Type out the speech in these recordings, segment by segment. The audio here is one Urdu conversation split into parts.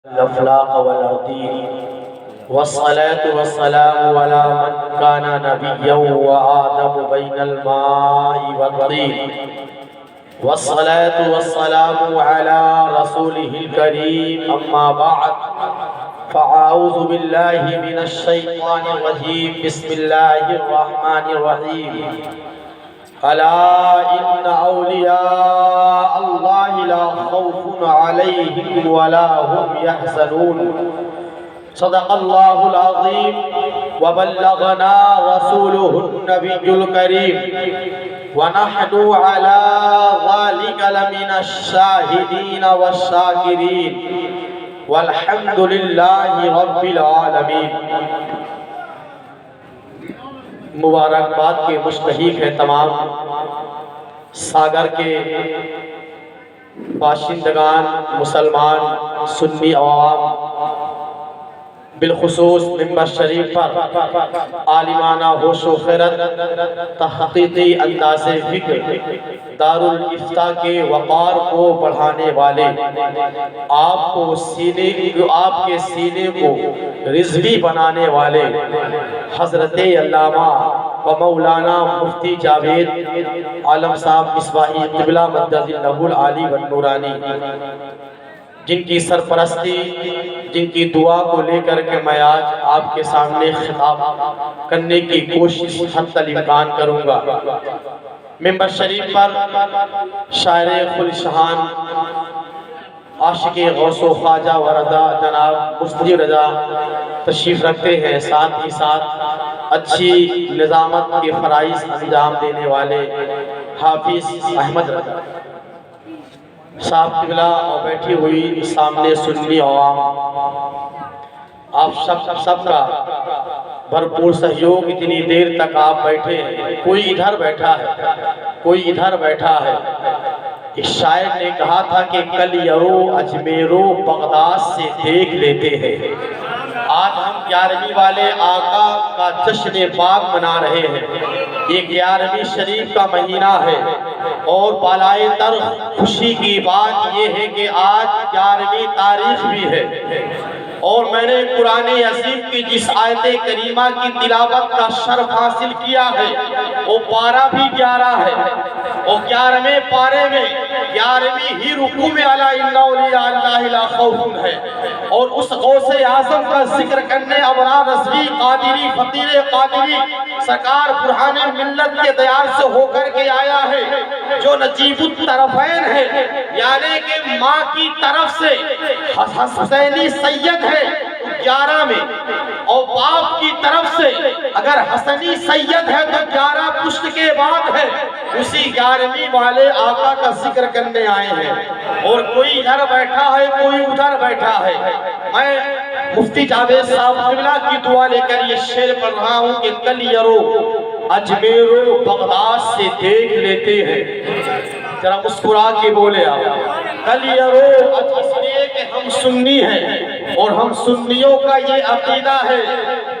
الأفلاق والأرضين والصلاة والسلام على من كان نبيا وآدم بين الماء والطين والصلاة والسلام على رسوله الكريم أما بعد فأعوذ بالله من الشيطان الرجيم بسم الله الرحمن الرحيم ألا إن أولياء الله لا خوف عليهم ولا هم يحزنون صدق الله العظيم وبلغنا رسوله النبي الكريم ونحن على ذلك لمن الشاهدين والشاكرين والحمد لله رب العالمين۔ مبارکباد کے مستحق ہیں تمام ساگر کے باشندگان مسلمان سنی عوام، بالخصوص ممبر شریف پر عالمانہ ہوش و خرد تحقیقی انداز فکر دارالافتاء کے وقار کو بڑھانے والے، آپ کے سینے کو رضوی بنانے والے حضرت علامہ و مولانا مفتی جاوید عالم صاحب مصباحی قبلہ مدد اللہ العالی والنورانی، جن کی سرپرستی، جن کی دعا کو لے کر کے میں آج آپ کے سامنے خطاب کرنے کی کوشش حتی الامکان کروں گا۔ ممبر شریف پر شاعر خلشہان عاشق غوث و خواجہ و رضا جناب مفتی رضا تشریف رکھتے ہیں، ساتھ ہی ساتھ اچھی نظامت کے فرائض انجام دینے والے حافظ احمد رضا صاحب قبلہ اور بیٹھی ہوئی سامنے سنی عوام، آپ سب کا بھرپور سہیوگ۔ اتنی دیر تک آپ بیٹھے ہیں، کوئی ادھر بیٹھا ہے، کوئی ادھر بیٹھا ہے۔ ایک شاعر نے کہا تھا کہ کل یرو اجمیرو بغداد سے دیکھ لیتے ہیں۔ آج ہم 11ویں والے آقا کا جشن پاک منا رہے ہیں۔ یہ 11ویں شریف کا مہینہ ہے اور بالائے تر خوشی کی بات یہ ہے کہ آج 11ویں تاریخ بھی ہے، اور میں نے قرآن عظیم کی جس آیت کریمہ کی تلاوت کا شرف حاصل کیا ہے وہ پارہ بھی 11 ہے، اور 11ویں پارے میں 11ویں ہی رکوع میں الا ان اولیاء اللہ لا خوف ہے، اور اس غوث اعظم کا ذکر کرنے ابرار رضوی قادری فقیر قادری سرکار برہان ملت کے دیار سے ہو کر کے آیا ہے، جو نجیب الطرفین ہے، یعنی کہ ماں کی طرف سے حسینی سید ہے 11 میں، اور باپ کی طرف سے اگر حسنی سید ہے تو 11 پشت کے بعد ہے۔ اسی 11ویں والے آقا کا ذکر کرنے آئے ہیں، اور کوئی ادھر بیٹھا ہے، کوئی ادھر بیٹھا ہے۔ میں مفتی جاوید صاحب قبلہ کی دعا لے کر یہ شعر پڑھ رہا ہوں کہ کل یرو اجمیرو بغداد سے دیکھ لیتے ہیں۔ ذرا مسکرا کے بولے آپ، کل یرو اس لیے کہ ہم سنی ہیں، اور ہم سنیوں کا یہ عقیدہ ہے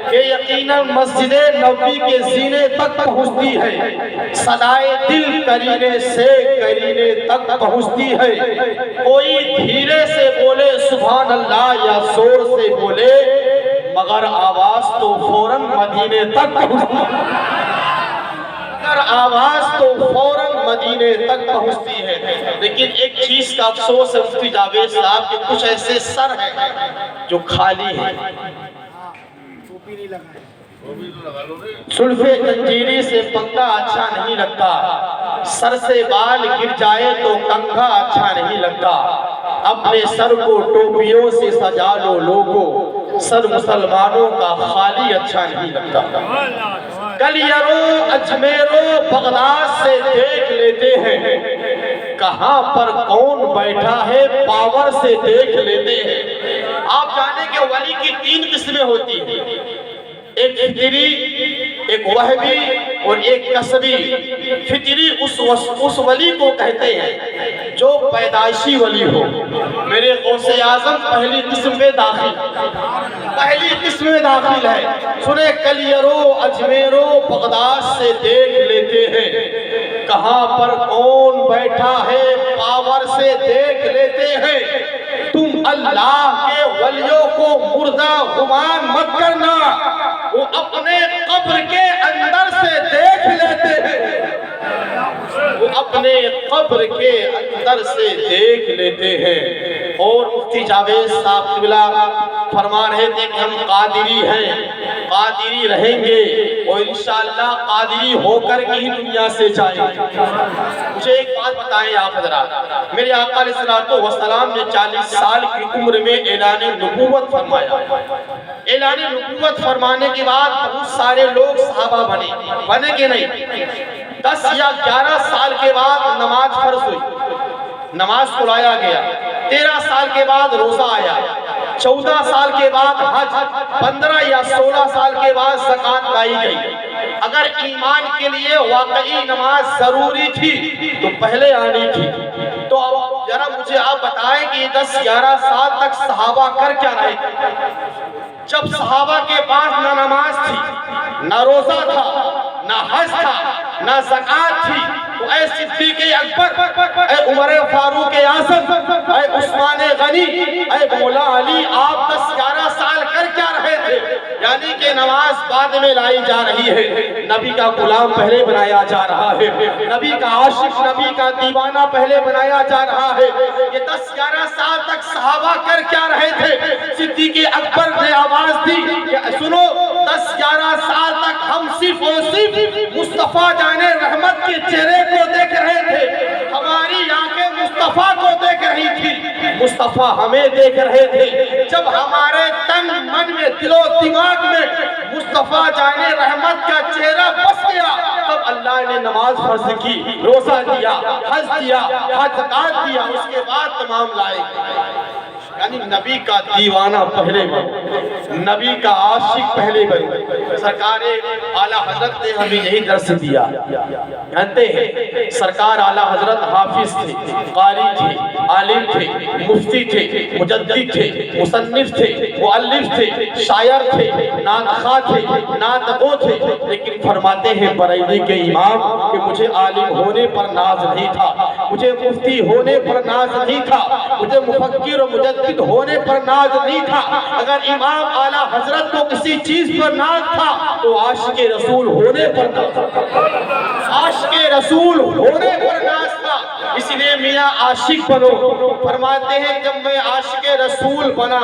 کہ یقیناً مسجد نبوی کے زینے تک پہنچتی ہے، صدائے دل کرینے سے کرینے تک پہنچتی ہے۔ کوئی دھیرے سے بولے سبحان اللہ یا زور سے بولے، مگر آواز تو فوراً مدینے تک پہنچتی ہے، آواز تو فوراً مدینے تک پہنچتی ہے۔ لیکن ایک چیز کا افسوس ہے مفتی جاوید صاحب کے کچھ ایسے سر ہیں جو خالی ہیں۔ زلف زنجیری سے پنکھا اچھا نہیں لگتا، سر سے بال گر جائے تو کنگھا اچھا نہیں لگتا، اپنے سر کو ٹوپیوں سے سجا لو لوگو، سر مسلمانوں کا خالی اچھا نہیں لگتا۔ کل یرو اجمیرو بغداد سے دیکھ لیتے ہیں، کہاں پر کون بیٹھا ہے پاور سے دیکھ لیتے ہیں۔ آپ جانے کہ ولی کی 3 قسمیں ہوتی ہیں، ایک فطری، ایک وہبی اور ایک کسبی۔ فطری اس ولی کو کہتے ہیں جو پیدائشی ولی ہو۔ میرے غوث اعظم پہلی قسم میں داخل ہے۔ سنے کل یرو اجمیرو بغداد سے دیکھ لیتے ہیں، کہاں پر کون بیٹھا ہے پاور سے دیکھ لیتے ہیں۔ تم اللہ کے خدا گمان مت کرنا، وہ اپنے قبر کے اندر سے دیکھ لیتے ہیں، وہ اپنے قبر کے اندر سے دیکھ لیتے ہیں۔ اور مفتی جاوید صاحب قبلہ فرما رہے تھے کہ ہم قادری ہیں، قادری رہیں گے اور انشاءاللہ قادری ہو کر کے ہی دنیا سے جائیں گے۔ مجھے ایک بات بتائیں آپ حضرات، میرے آقا علیہ السلام نے 40 سال کی عمر میں اعلان نبوت فرمایا۔ اعلان نبوت فرمانے کے بعد بہت سارے لوگ صحابہ بنے کہ نہیں؟ 10 یا 11 سال کے بعد نماز فرض ہوئی، نماز پڑھایا گیا۔ 13 سال کے بعد روزہ آیا، 14 سال کے بعد حج، 15 یا 16 سال کے بعد زکوٰۃ لائی گئی۔ اگر ایمان کے لیے واقعی نماز ضروری تھی تو پہلے آنی تھی۔ تو اب ذرا مجھے آپ بتائیں کہ 10-11 سال تک صحابہ کر کیا رہے تھے؟ جب صحابہ کے پاس نہ نماز تھی، نہ روزہ تھا، نہ حج تھا، نہ زکوٰۃ تھی، تو اے صدیق اکبر، اے عمر فاروق اعظم، اے عثمان غنی، اے مولا علی، آپ 10-11 سال کر کیا رہے تھے؟ یعنی کہ نماز بعد میں لائی جا رہی ہے، نبی کا غلام پہلے بنایا جا رہا ہے، نبی کا عاشق، نبی کا دیوانہ پہلے بنایا جا رہا ہے۔ یہ 10-11 سال تک صحابہ کر کیا رہے تھے؟ صدیق اکبر نے آواز دی کہ سنو، 10-11 سال تک ہم صرف اور صرف مصطفیٰ جان رحمت کے چہرے کو دیکھ رہے تھے، ہماری آنکھیں مصطفیٰ کو دیکھ رہی تھی، مصطفیٰ ہمیں دیکھ رہے تھے۔ جب ہمارے تن من میں، دل و دماغ میں مصطفیٰ جان رحمت کا چہرہ بس گیا، تب اللہ نے نماز فرض کی، روزہ دیا، حج دیا، زکوٰۃ دیا، اس کے بعد تمام لائے گئے۔ یعنی نبی کا دیوانہ پہلے بن، نبی کا عاشق پہلے بن۔ سرکار اعلیٰ حضرت نے ہمیں یہی درس دیا۔ جانتے ہیں سرکار اعلیٰ حضرت حافظ تھے، قاری تھے، عالم تھے، مفتی تھے، مجدد تھے، مصنف تھے، مؤلف تھے، شاعر تھے، نعت خواہ تھے، نعت گو تھے، لیکن فرماتے ہیں بریلی کے امام کہ مجھے عالم ہونے پر ناز نہیں تھا، مجھے مفتی ہونے پر ناز نہیں تھا، مجھے مفکر و مجدد ہونے پر ناز نہیں تھا۔ اگر امام اعلیٰ حضرت کو کسی چیز پر ناز تھا تو عاشق رسول ہونے پر ناز تھا، عاشق رسول ہونے پر ناز تھا۔ اس لیے میاں عاشق بنو۔ فرماتے ہیں جب میں عاشق رسول بنا،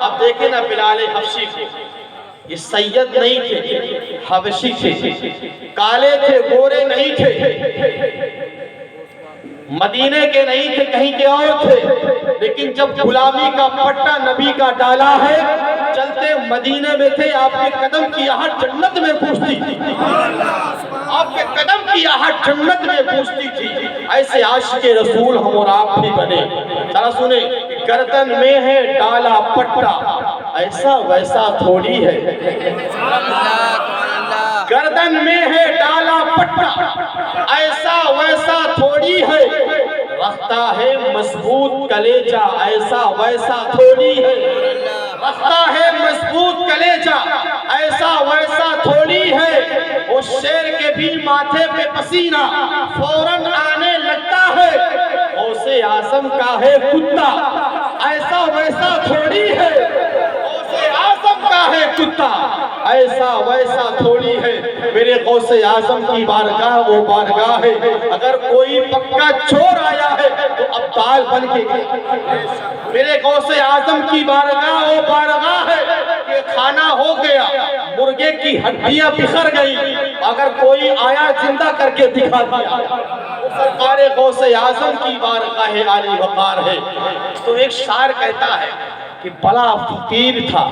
اب دیکھیں نا بلال حبشی کو، یہ سید نہیں تھے، حبشی تھے، کالے تھے، گورے نہیں تھے، مدینے کے نہیں تھے، کہیں کے اور تھے، لیکن جب غلامی کا پٹا نبی کا ڈالا ہے، چلتے مدینے میں تھے، آپ کے قدم کی آہٹ جنت میں پہنچتی تھی، آپ کے قدم کی آہٹ جنت میں پہنچتی تھی۔ ایسے عاشق رسول ہم اور آپ بھی بنے۔ ذرا سنیں، گردن میں ہے ڈالا پٹا، ایسا ویسا تھوڑی ہے، گردن میں ہے ڈالا پٹا، ایسا ویسا تھوڑی ہے، رکھتا ہے مضبوط کلیجہ، ایسا ویسا تھوڑی ہے، رکھتا ہے مضبوط کلیجہ، ایسا ویسا تھوڑی ہے۔ وہ شیر کے بھی ماتھے پہ پسینہ فوراً آنے لگتا ہے، غوث اعظم کا ہے کتا، ایسا ویسا تھوڑی ہے، غوث اعظم کا ہے کتا، ایسا ویسا تھوڑی ہے۔ میرے غوث اعظم کی بارگاہ وہ بارگاہ ہے، اگر کوئی پکا چور آیا ہے تو ابدال بن کے گیا۔ میرے غوث اعظم کی بارگاہ وہ بارگاہ ہے کہ کھانا ہو گیا، مرغے کی ہڈیاں بکھر گئی، اگر کوئی آیا زندہ کر کے دکھا دیا۔ سرکار غوث اعظم کی بارگاہ عالی وقار ہے۔ تو ایک شاعر کہتا ہے کہ بڑا فقیر تھا،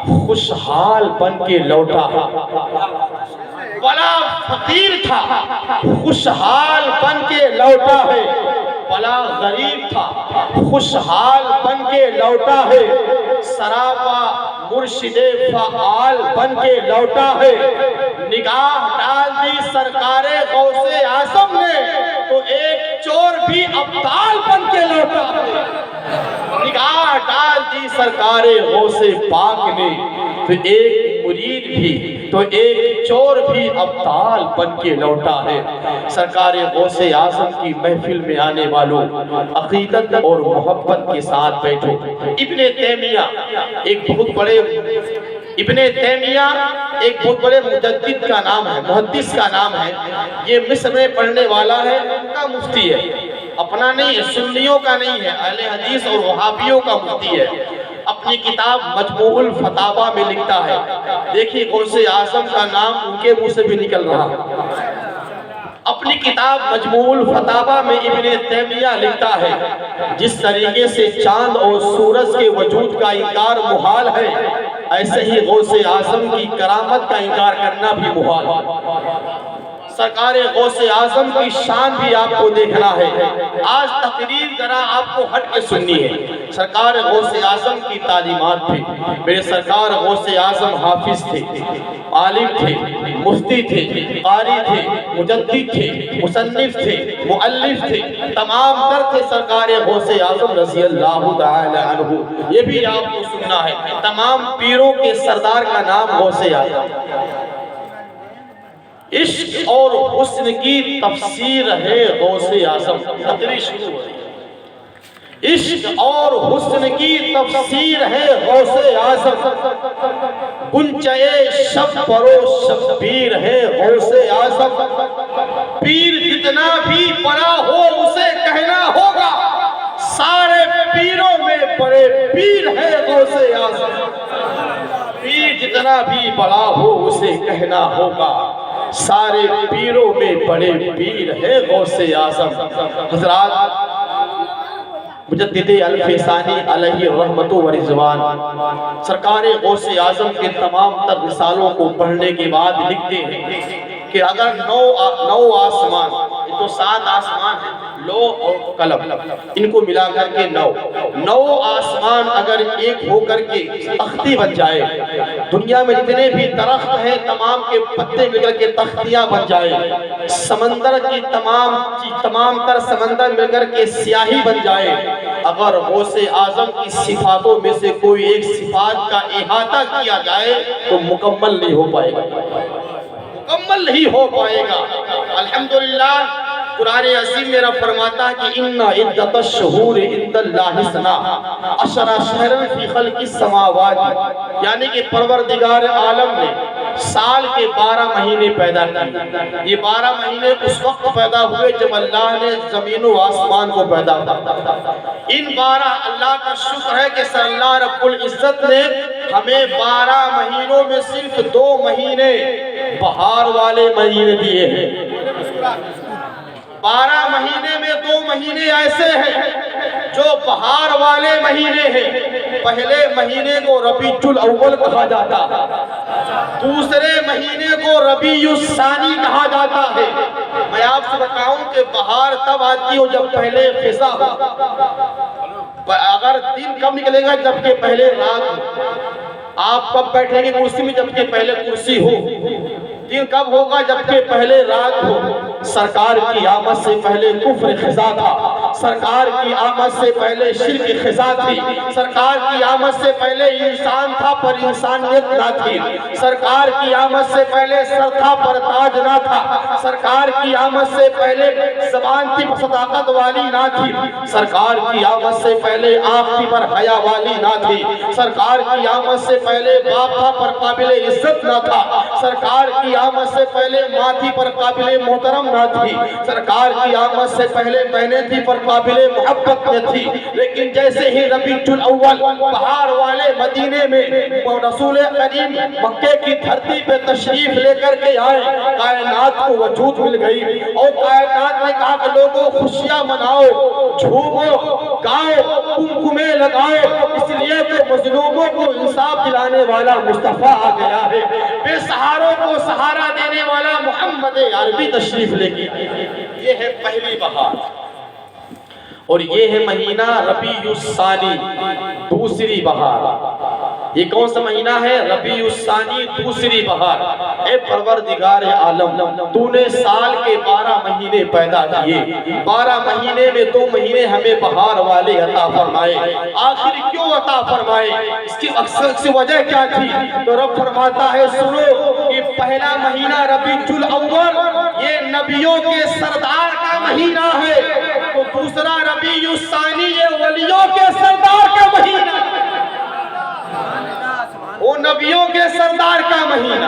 خوشحال بن کے لوٹا، بڑا فقیر تھا، خوشحال بن کے لوٹا ہے، بڑا غریب تھا، خوشحال بن کے لوٹا ہے، سراپا مرشد فعال بن کے لوٹا ہے۔ نگاہ ڈال دی سرکار غوث اعظم نے تو ایک چور بھی ابدال بن کے لوٹا ہے۔ نگاہ ڈال دی سرکار غوث پاک نے تو ایک مرید بھی تو ایک چور بھی ابدال بن کے لوٹا ہے۔ سرکار غوث اعظم کی محفل میں آنے والوں، عقیدت اور محبت کے ساتھ بیٹھو۔ ابن تیمیہ ایک بہت بڑے مجدد کا نام ہے، محدث کا نام ہے۔ یہ مصر میں پڑھنے والا ہے، ان کا مفتی ہے، اپنا نہیں ہے، سنیوں کا نہیں ہے، اہل حدیث اور وہابیوں کا مفتی ہے۔ اپنی کتاب مجموع الفتاوی میں لکھتا ہے، دیکھیے غوث اعظم کا نام ان کے منہ سے بھی نکل رہا ہے۔ اپنی کتاب مجموع الفتاوی میں ابن تیمیہ لکھتا ہے، جس طریقے سے چاند اور سورج کے وجود کا انکار محال ہے، ایسے ہی غوث اعظم کی کرامت کا انکار کرنا بھی محال ہے۔ سرکار غوث اعظم کی شان بھی آپ کو دیکھنا ہے۔ آج تقریر ذرا آپ کو ہٹ کے سننی ہے۔ سرکار غوث اعظم کی تعلیمات تھی۔ میرے سرکار غوث اعظم حافظ تھے، عالم تھے، مفتی تھے، قاری تھے، مجدد تھے، مصنف تھے، مؤلف تھے، تمام تر تھے سرکار غوث اعظم رضی اللہ تعالی عنہ۔ یہ بھی آپ کو سننا ہے، تمام پیروں کے سردار کا نام غوث اعظم۔ عشق اور حسن کی تفسیر ہے غوث اعظم۔ تقریر شروع ہو رہی ہے۔ عشق اور حسن کی تفسیر ہے غوث اعظم، گنچے شب پرو شبیر ہے غوث اعظم۔ پیر جتنا بھی بڑا ہو اسے کہنا ہوگا، سارے پیروں میں بڑے پیر ہے غوث اعظم۔ پیر جتنا بھی بڑا ہو اسے کہنا ہوگا، سارے پیروں میں بڑے پیر ہے غوث اعظم۔ حضرات، مجدد الفسانی علیہ رحمت و رضوان سرکار غوث اعظم کے تمام تر رسالوں کو پڑھنے کے بعد لکھتے ہیں کہ اگر نو آسمان، یہ تو 7 آسمان ہیں، لو اور قلم، ان کو ملا کر کے 9 آسمان اگر ایک ہو کر کے تختی بن جائے، دنیا میں جتنے بھی درخت ہیں تمام کے پتے مل کر کے تختیاں بن جائے، سمندر کی تمام تر سمندر مل کر کے سیاہی بن جائے، اگر غوث اعظم کی صفاتوں میں سے کوئی ایک صفات کا احاطہ کیا جائے تو مکمل نہیں ہو پائے گا، مکمل نہیں ہو پائے گا۔ الحمدللہ قرآن عظیم میرا فرماتا ہے کہ ان عدت الشہور عند اللہ اثنا عشر شہرا فی خلق السماوات، یعنی کہ پروردگار عالم نے سال کے 12 مہینے پیدا کیے۔ یہ 12 مہینے اس وقت پیدا ہوئے جب اللہ نے زمین و آسمان کو پیدا کیا۔ ان 12 اللہ کا شکر ہے کہ اللہ رب العزت نے ہمیں 12 مہینوں میں صرف 2 مہینے بہار والے مہینے دیے ہیں۔ 12 مہینے میں 2 مہینے ایسے ہیں جو بہار والے مہینے ہیں۔ پہلے مہینے کو ربیع الاول کہا جاتا ہے، دوسرے مہینے کو ربیع الثانی کہا جاتا ہے۔ میں آپ سے بتاؤں کہ بہار تب آتی ہو جب پہلے خزاں ہو، اگر دن کب نکلے گا جبکہ پہلے رات ہو۔ آپ کب بیٹھیں گے کرسی میں جبکہ پہلے کرسی ہو؟ دن کب ہوگا جبکہ پہلے رات ہو۔ سرکار کی آمد سے پہلے کفر خزاں تھا، سرکار کی آمد سے پہلے شرک خزاں تھی، سرکار کی آمد سے پہلے انسان تھا پر انسانیت نہ تھی، سرکار کی آمد سے پہلے سر تھا پر تاج نہ تھا، سرکار کی آمد سے پہلے زبان تھی پر صداقت والی نہ تھی، سرکار کی آمد سے پہلے آنکھ تھی پر حیا والی نہ تھی، سرکار کی آمد سے پہلے باپ تھا پر قابل عزت نہ تھا، سرکار کی آمد سے پہلے ماں تھی پر قابل محترم نہ تھی، سرکار کی آمد سے پہلے بہنیں تھی پر قابل محبت نہ تھی۔ لیکن جیسے ہی ربیع الاول بہار والے مدینے میں رسول کریم مکے کی دھرتی پہ تشریف لے کر کے آئے، کائنات کو وجود مل گئی اور کائنات نے کہا کہ لوگوں خوشیاں مناؤ، جھومو، گاؤ، کمکمے لگاؤ، اس لیے کہ مظلوموں کو انصاف دلانے والا مصطفیٰ آ گیا ہے، بے سہاروں کو سہارا دینے والا محمد عربی تشریف لے کے آئے۔ یہ ہے پہلی بہار، اور یہ ہے مہینہ ربیع الثانی، دوسری بہار۔ یہ کون سا مہینہ ہے؟ ربیع الثانی، دوسری بہار۔ اے پروردگار عالم، تو نے سال کے 12 مہینے پیدا کیے، 12 مہینے میں 2 مہینے ہمیں بہار والے عطا فرمائے، آخر کیوں عطا فرمائے؟ اس کی اکثر سی وجہ کیا تھی؟ تو رب فرماتا ہے سنو کہ پہلا مہینہ ربیع الاول یہ نبیوں کے سردار کا مہینہ ہے، تو دوسرا ربیع الثانی یہ ولیوں کے سردار کا مہینہ، وہ نبیوں کے سردار کا مہینہ،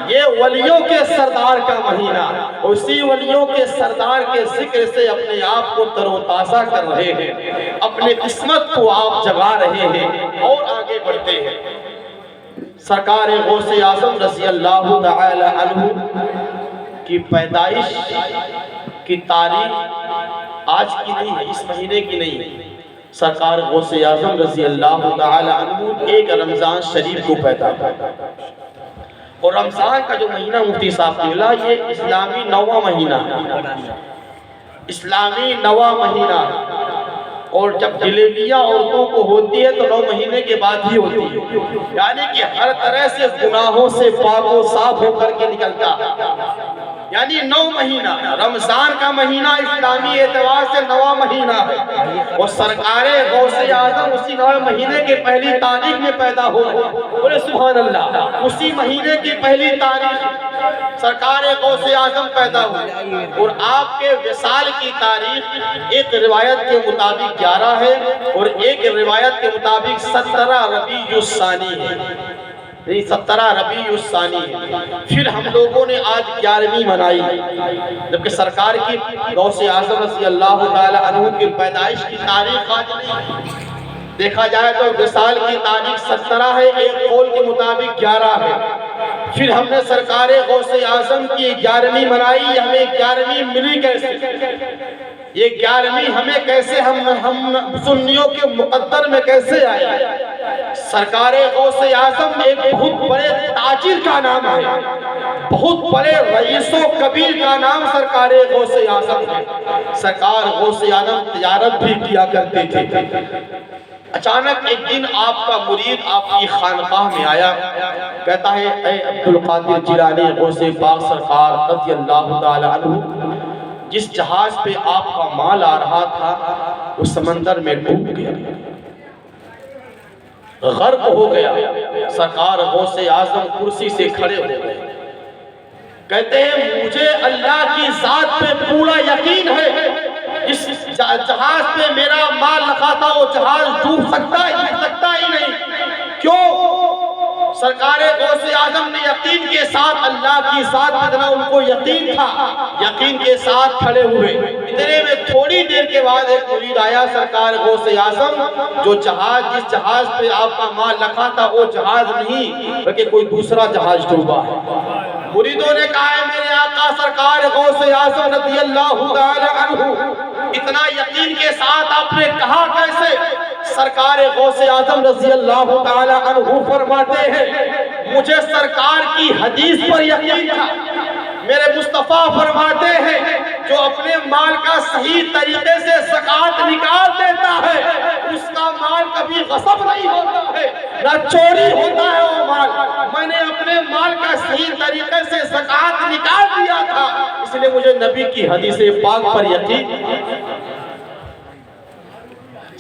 یہ ولیوں کے سردار کا مہینہ، اسی ولیوں کے سردار کے ذکر سے اپنے آپ کو تر و تازہ کر رہے ہیں، اپنے قسمت کو آپ جگا رہے ہیں اور آگے بڑھتے ہیں۔ سرکار غوث اعظم رضی اللہ تعالی عنہ کی پیدائش کی تاریخ آج کی نہیں ہے، اس مہینے کی نہیں ہے۔ سرکار غوث اعظم رضی اللہ تعالی عنہ ایک رمضان شریف کو پیدا ہوا، اور رمضان کا جو مہینہ مفتی صاحب نے بولا یہ اسلامی 9واں مہینہ ہے، اسلامی 9واں مہینہ، اور جب ڈلیوریاں عورتوں کو ہوتی ہے تو 9 مہینے کے بعد ہی ہوتی ہے، یعنی کہ ہر طرح سے گناہوں سے پاک و صاف ہو کر کے نکلتا، یعنی 9 مہینہ، رمضان کا مہینہ اسلامی اعتبار سے 9واں مہینہ ہے، اور سرکار غوث اعظم اسی 9 مہینے کے پہلی تاریخ میں پیدا ہوئے، بولے سبحان اللہ، اسی مہینے کی پہلی تاریخ سرکار غوث اعظم پیدا ہوئے، اور آپ کے وصال کی تاریخ ایک روایت کے مطابق 11 ہے اور ایک روایت کے مطابق 17 ربیع الثانی ہے، 17 ربیع الثانی ہے۔ پھر ہم لوگوں نے آج 11ویں منائی، جبکہ سرکار کی غوث اعظم رضی اللہ تعالی عنہ کی پیدائش کی تاریخ آج نہیں، دیکھا جائے تو وصال کی تاریخ 17 ہے، ایک قول کے مطابق 11 ہے۔ پھر ہم نے سرکار غوث اعظم کی 11ویں منائی، ہمیں 11ویں ملی کیسے؟ یہ 11ویں ہمیں کیسے، ہم سنیوں کے مقدر میں کیسے آئے؟ سرکار غوث اعظم ایک بہت بڑے تاجر کا نام ہے، بہت بڑے رئیس و کبیر کا نام سرکار غوث اعظم ہے۔ سرکار غوث اعظم تجارت بھی کیا کرتے تھے۔ اچانک ایک دن آپ کا مرید آپ کی خانقاہ میں آیا، کہتا ہے اے عبدالقادر جیلانی غوث پاک سرکار رضی اللہ تعالی عنہ، جس جہاز پہ آپ کا مال آ رہا تھا وہ سمندر میں ڈوب گیا، غرق ہو گیا۔ سرکار غوث اعظم کرسی سے کھڑے ہو گئے، کہتے ہیں مجھے اللہ کی ذات پہ پورا یقین ہے، جس جہاز پہ میرا مال لکھا تھا وہ جہاز ڈوب سکتا ہی نہیں۔ کیوں؟ سرکار غوث اعظم نے یقین کے ساتھ اللہ کی ذات اتنا ان کو یقین تھا، یقین کے ساتھ کھڑے ہوئے۔ اتنے میں تھوڑی دیر کے بعد ایک مرید آیا سرکار غوث اعظم، جو جس جہاز پہ آپ کا مال رکھا تھا وہ جہاز نہیں بلکہ کوئی دوسرا جہاز ڈوبا ہے۔ مریدوں نے کہا ہے میرے آقا سرکار غوث اعظم رضی اللہ تعالی عنہ، اتنا یقین کے ساتھ آپ نے کہا کیسے؟ سرکار غوث اعظم رضی اللہ تعالی عنہ فرماتے ہیں مجھے سرکار کی حدیث پر یقین تھا، میرے مصطفیٰ فرماتے ہیں جو اپنے مال کا صحیح طریقے سے زکوٰۃ نکال دیتا ہے اس کا مال کبھی غصب نہیں ہوتا ہے، نہ چوری ہوتا ہے وہ مال۔ میں نے اپنے مال کا صحیح طریقے سے زکوٰۃ نکال دیا تھا، اس لیے مجھے نبی کی حدیث پاک پر یقین۔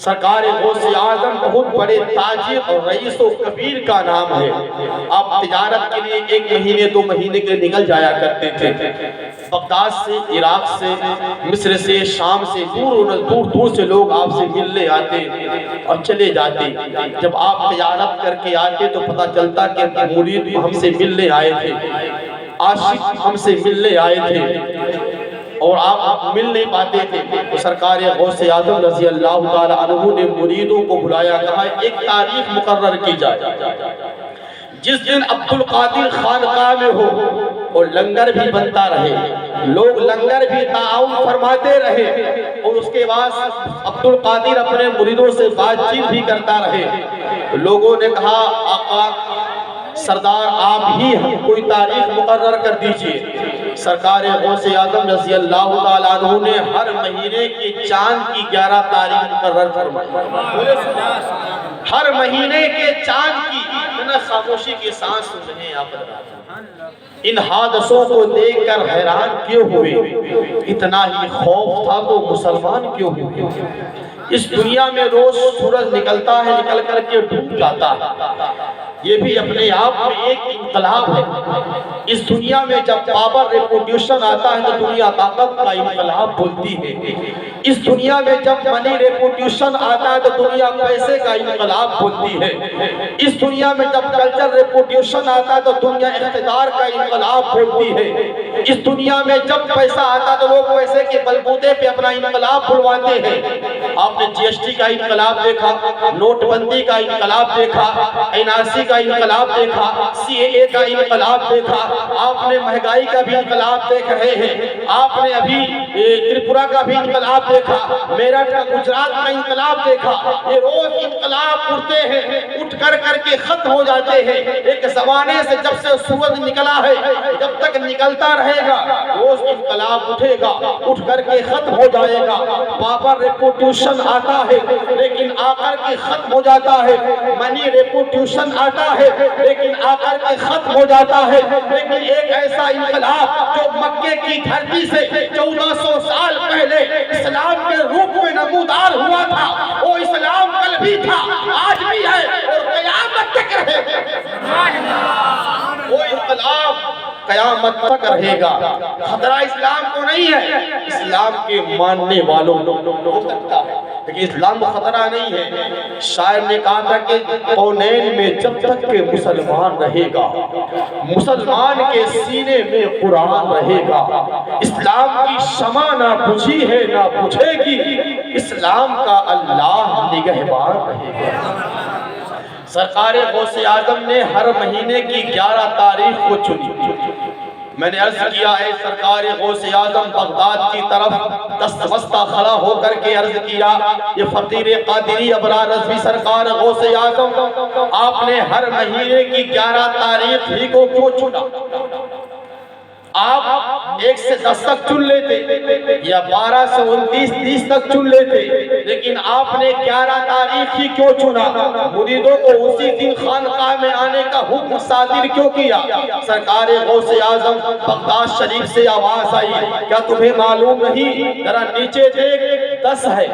سرکار غوث اعظم بہت بڑے تاجر اور رئیس و کبیر کا نام ہے۔ آپ تجارت کے لیے 1 مہینے 2 مہینے کے لیے نکل جایا کرتے تھے، بغداد سے، عراق سے، مصر سے، شام سے، دور سے لوگ آپ سے ملنے آتے اور چلے جاتے۔ جب آپ تجارت کر کے آتے تو پتہ چلتا کہ مرید ہم سے ملنے آئے تھے، عاشق ہم سے ملنے آئے تھے اور آپ مل نہیں پاتے تھے، تو سرکار غوث اعظم رضی اللہ تعالی عنہ نے مریدوں کو بلایا، کہا ایک تاریخ مقرر کی جائے جس دن عبدالقادر خانقاہ میں ہو اور لنگر بھی بنتا رہے، لوگ لنگر بھی تعاون فرماتے رہے، اور اس کے بعد عبدالقادر اپنے مریدوں سے بات چیت بھی کرتا رہے۔ لوگوں نے کہا آقا سردار آپ ہی کوئی تاریخ مقرر کر دیجئے۔ سرکار غوث اعظم رضی اللہ تعالیٰ عنہ نے ہر مہینے کی چاند کی 11 تاریخ مقرر فرمائی، ہر مہینے کے چاند کی خاموشی کی سانس سن رہے ہیں آپ۔ ان حادثوں کو دیکھ کر حیران کیوں ہوئے؟ اتنا ہی خوف تھا تو مسلمان کیوں ہوئے؟ اس دنیا میں روز سورج نکلتا ہے، نکل کر کے ڈوب جاتا ہے، یہ بھی اپنے آپ میں ایک انقلاب ہے۔ اس دنیا میں جب پاور ریپوٹیوشن آتا ہے تو دنیا طاقت کا انقلاب بولتی ہے۔ اس دنیا میں جب منی ریپوٹیوشن آتا ہے تو دنیا پیسے کا انقلاب بولتی ہے۔ اس دنیا میں جب کلچر ریپوٹیوشن آتا ہے تو دنیا اقتدار کا انقلاب بولتی ہے۔ اس دنیا میں جب پیسہ آتا ہے تو لوگ پیسے کے بلبوتے پہ اپنا انقلاب بلواتے ہیں۔ آپ نے جی ایس ٹی کا انقلاب دیکھا، نوٹ بندی کا انقلاب دیکھا، NRC کا انقلاب دیکھا، CAA کا انقلاب دیکھا، آپ نے مہنگائی کا بھی انقلاب دیکھ رہے ہیں، آپ نے ابھی تریپورہ کا بھی انقلاب دیکھا، میرٹھ کا گجرات کا انقلاب دیکھا۔ یہ روز انقلاب اٹھتے ہیں، اٹھ کر کے ختم ہو جاتے ہیں۔ ایک زمانے سے جب سے سورج نکلا ہے جب تک نکلتا رہے گا، روز انقلاب اٹھے گا، اٹھ کر کے ختم ہو جائے گا۔ پاور ریپوٹیوشن آتا ہے لیکن آ کر کے ختم ہو جاتا ہے، منی ریپوٹیوشن آتا ہے لیکن آ کر کے ختم ہو جاتا ہے۔ لیکن ایک ایسا انقلاب جو مکے کی دھرتی سے 1400 سال پہلے اسلام کے روپ میں نمودار ہوا تھا، وہ اسلام کل بھی تھا، آج بھی ہے اور قیامت تک رہے گا۔ وہ انقلاب قیامت تک رہے گا۔ خطرہ اسلام کو نہیں ہے، اسلام کے ماننے والوں ہو سکتا ہے لیکن اسلام کو خطرہ نہیں ہے۔ شاعر نے کہا تھا کہ کونین میں جب تک کہ مسلمان رہے گا، مسلمان کے سینے میں قرآن رہے گا۔ اسلام کی شمع نہ بجھی ہے نہ بجھے گی، اسلام کا اللہ نگہبان رہے گا۔ سرکار غوث اعظم نے ہر مہینے کی 11 تاریخ کو چنی۔ میں نے عرض کیا ہے سرکار غوث اعظم بغداد کی طرف دست بستہ کھڑا ہو کر کے عرض کیا، یہ فقیر قادری ابرار رضوی سرکار غوث اعظم، آپ نے ہر مہینے کی 11 تاریخ ہی کو کیوں چنا؟ آپ 1 سے 10 تک چن لیتے یا 12 سے 29 30 تک چن لیتے، لیکن آپ نے 11 تاریخ ہی کیوں چنا؟ مریدوں کو اسی دن خانقاہ میں آنے کا حکم صادر کیوں کیا؟ سرکار غوث اعظم بغداد شریف سے آواز آئی، کیا تمہیں معلوم نہیں؟ ذرا نیچے دیکھ 10 ہے،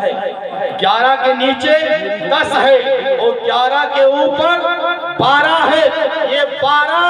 11 کے نیچے 10 ہے اور 11 کے اوپر 12 ہے۔ یہ 12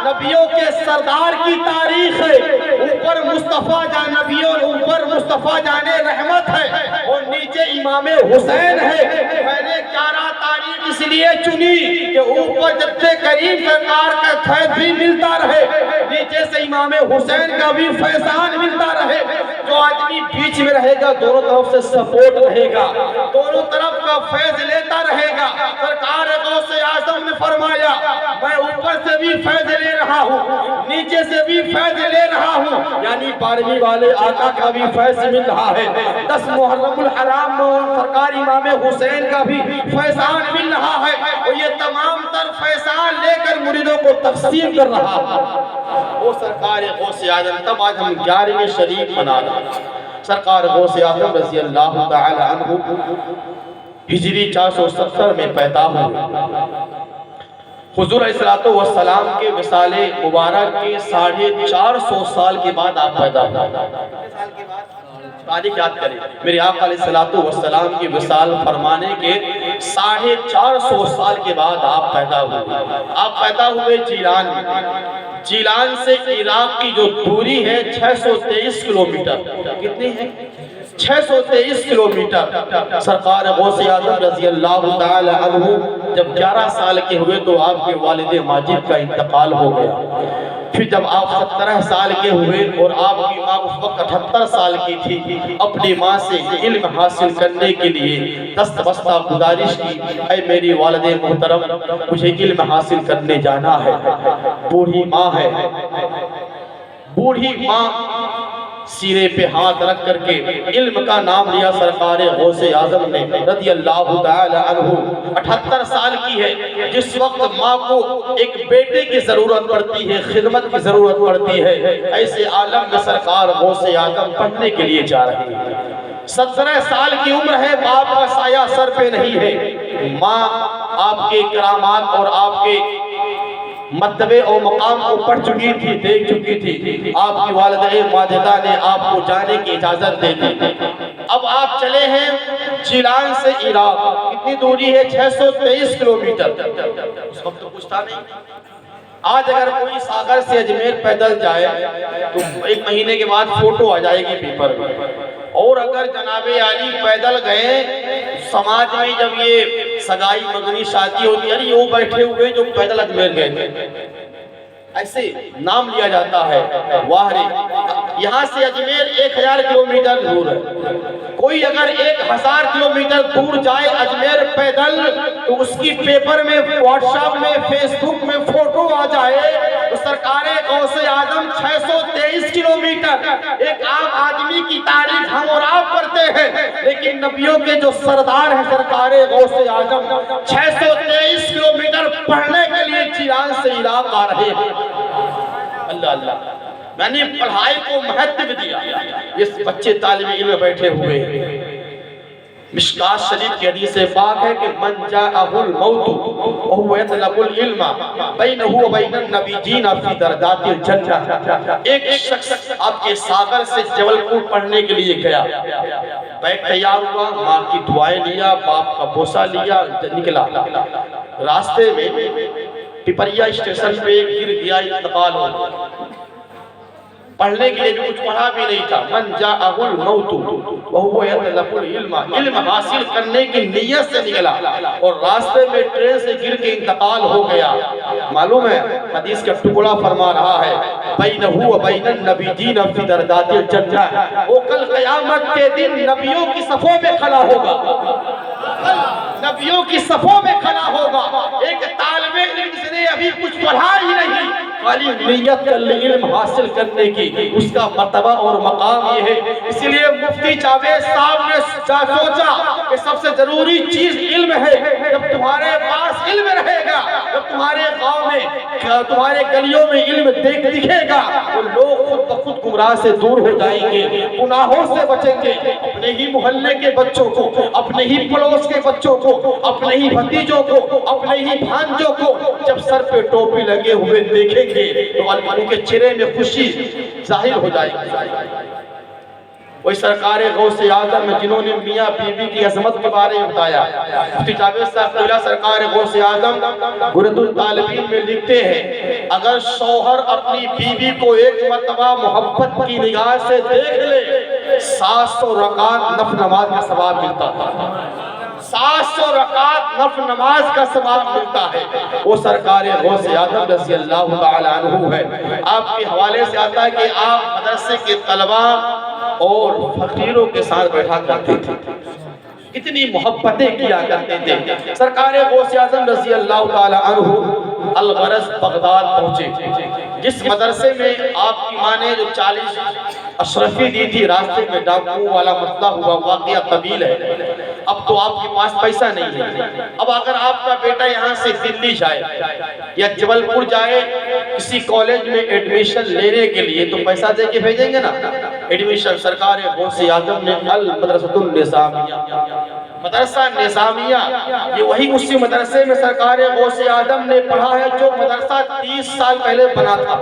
نبیوں کے سردار کی تاریخ ہے۔ اوپر مصطفیٰ جان نبیوں، اوپر مصطفیٰ جان رحمت ہے اور نیچے امام حسین ہے۔ میں نے 11 تاریخ اس لیے چنی کہ اوپر جد کریم سرکار کا فیض بھی ملتا رہے، نیچے سے امام حسین کا بھی فیضان ملتا رہے۔ جو آدمی بیچ میں رہے گا دونوں طرف سے سپورٹ رہے گا، دونوں طرف کا فیض لیتا رہے گا۔ سرکار غوث اعظم نے فرمایا میں اوپر سے بھی فیض لے رہا ہوں، نیچے سے بھی فیض لے رہا ہوں، یعنی 12ویں والے آقا کا بھی فیض مل رہا ہے۔ 10 محرم الحرام میں سرکار امام حسین کا بھی فیضان مل رہا ہے اور یہ تمام تر فیضان لے کر مریدوں کو تقسیم کر رہا ہے۔ وہ سرکار غوث اعظم، تب آج ہم 11ویں شریف منا رہے ہیں۔ سرکار غوث اعظم رضی اللہ تعالی عنہ ہجری 470 میں پیدا ہوئے۔ حضور علیہ السلام کے وصال مبارک کے 450 سال کے بعد آپ پیدا ہوئے۔ تاریخ یاد کریں، میرے آقا علیہ السلام کی وصال فرمانے کے 450 سال کے بعد آپ پیدا ہوئے۔ آپ پیدا ہوئے جیلان میں۔ جیلان سے عراق کی جو دوری ہے 623 کلومیٹر، کتنی ہے؟ 623 کلومیٹر۔ سرکار غوث اعظم رضی اللہ تعالی عنہ جب 11 سال کے ہوئے تو آپ کے والد ماجد کا انتقال ہو گیا۔ پھر جب آپ 17 سال کے ہوئے اور آپ کی ماں اس وقت 78 سال کی تھی، اپنی ماں سے علم حاصل کرنے کے لیے دست بستہ گزارش کی، اے میری والد محترم مجھے علم حاصل کرنے جانا ہے۔ بوڑھی ماں ہے، بوڑھی ماں سینے پہ ہاتھ رکھ کر کے علم کا نام لیا سرکار غوث اعظم نے رضی اللہ تعالی عنہ۔ 78 سال کی ہے جس وقت ماں کو ایک بیٹے کی ضرورت پڑتی ہے، خدمت کی ضرورت پڑتی ہے، ایسے عالم میں سرکار غوث اعظم پڑھنے کے لیے جا رہے ہیں۔ 17 سال کی عمر ہے، باپ کا سایہ سر پہ نہیں ہے، ماں آپ کے کرامات اور آپ کے مرتبے اور مقام کو پڑھ چکی تھی، دیکھ چکی تھی، آپ کی والدہ ماجدہ نے آپ کو جانے کی اجازت دے دی۔ اب آپ چلے ہیں جیلان سے عراق، کتنی دوری ہے؟ 623 کلومیٹر۔ اس وقت تو کچھ تھا نہیں۔ آج اگر کوئی ساغر سے اجمیر پیدل جائے تو 1 مہینے کے بعد فوٹو آ جائے گی پیپر میں، اور اگر جناب عالی پیدل گئے، سماج میں جب یہ سگائی مدنی شادی ہوتی ہے، وہ بیٹھے ہوئے جو پیدل اجمیر گئے تھے، ایسے نام لیا جاتا ہے۔ واہرے یہاں سے اجمیر 1000 کلومیٹر دور ہے۔ کوئی اگر 1000 کلومیٹر دور جائے اجمیر پیدل تو اس کی پیپر میں، واٹس ایپ میں، فیس بک میں فوٹو آ جائے تو سرکار غوث اعظم 623 کلومیٹر، ایک عام آدمی کی تعریف ہم اور آپ کرتے ہیں، لیکن نبیوں کے جو سردار ہیں سرکار غوث اعظم 623 کلومیٹر پڑھنے کے لیے جیلان سے عراق آ رہے ہیں۔ اللہ اللہ، میں نے پڑھائی کو مہتو دیا۔ اس بچے طالب علم بیٹھے ہوئے ہیں۔ مشکات شریف کی حدیث پاک ہے کہ من جاءہ الموت وهو يطلب العلم بینہ وبین النبیین فی درجات الجنہ۔ ایک شخص آپ کے ساغر سے جبل پور پڑھنے کے لیے گیا، بیگ تیار ہوا، ماں کی دعائیں لیا، باپ کا بوسہ لیا، نکلا۔ راستے میں پپریا اسٹیشن پہ گر گیا، انتقال ہو گیا۔ پڑھنے کے لیے بھی کچھ پڑھا بھی نہیں تھا۔ من جاءہ الموت وهو يطلب العلم، علم حاصل کرنے کی نیت سے نکلا اور راستے میں ٹرین سے گر کے انتقال ہو گیا۔ معلوم ہے حدیث کا ٹکڑا فرما رہا ہے بینہ وبین النبیین فی درجات الجنہ، وہ کل قیامت کے دن نبیوں کی صفوں میں کھڑا ہوگا، نبیوں کی صفوں میں کھڑا ہوگا۔ ایک طالب علم جس نے ابھی کچھ پڑھا ہی نہیں، خالی نیت کر لی علم حاصل کرنے کی، اس کا مرتبہ اور مقام یہ ہے۔ اس لیے مفتی جاوید صاحب نے سوچا کہ سب سے ضروری چیز علم ہے۔ جب تمہارے پاس علم رہے گا، جب تمہارے گاؤں میں، تمہارے گلیوں میں علم دکھے گا تو لوگ خود بخود گمراہ سے دور ہو جائیں گے، گناہوں سے بچیں گے۔ اپنے ہی محلے کے بچوں کو، اپنے ہی پڑوس کے بچوں کو، اپنے ہی بھتیجوں کو، اپنے ہی بھانجوں کو جب سر پہ ٹوپی لگے ہوئے دیکھیں گے تو ان کے چہرے میں خوشی ظاہر ہو جائے گی۔ وہی سرکار غوث اعظم جنہوں نے میاں بیوی کی عظمت کے بارے میں بتایا۔ مفتی جاوید صاحب قبلہ سرکار غوث اعظم گرد الطالبین میں لکھتے ہیں اگر شوہر اپنی بیوی کو ایک مرتبہ محبت کی نگاہ سے دیکھ لے 700 رکعت نفل نماز کا ثواب ملتا ہے۔ 700 رکعت نفل نماز کا ثواب ملتا ہے۔ وہ سرکار غوث اعظم رضی اللہ تعالیٰ عنہ ہے۔ آپ کے حوالے سے آتا ہے کہ آپ مدرسے کے طلبہ اور فقیروں کے ساتھ بیٹھا کرتے تھے، کتنی محبتیں کیا کرتے تھے۔ سرکار غوث اعظم رضی اللہ تعالیٰ عنہ الغرض بغداد پہنچے، جس مدرسے میں آپ کی ماں نے جو 40 اشرفی دی تھی، راستے میں ڈاکو والا مسئلہ ہوا، واقعہ طویل ہے۔ اب تو آپ کے پاس پیسہ نہیں ہے۔ اب اگر آپ کا بیٹا یہاں سے دلی جائے یا جبل پور جائے کسی کالج میں ایڈمیشن لینے کے لیے تو پیسہ دے کے بھیجیں گے نا۔ ایڈمیشن سرکار غوث اعظم نے المدرسۃ النظامیہ، مدرسہ نظامیہ، یہ وہی اسی مدرسے میں سرکار غوث اعظم نے پڑھا ہے جو مدرسہ 30 سال پہلے بنا تھا،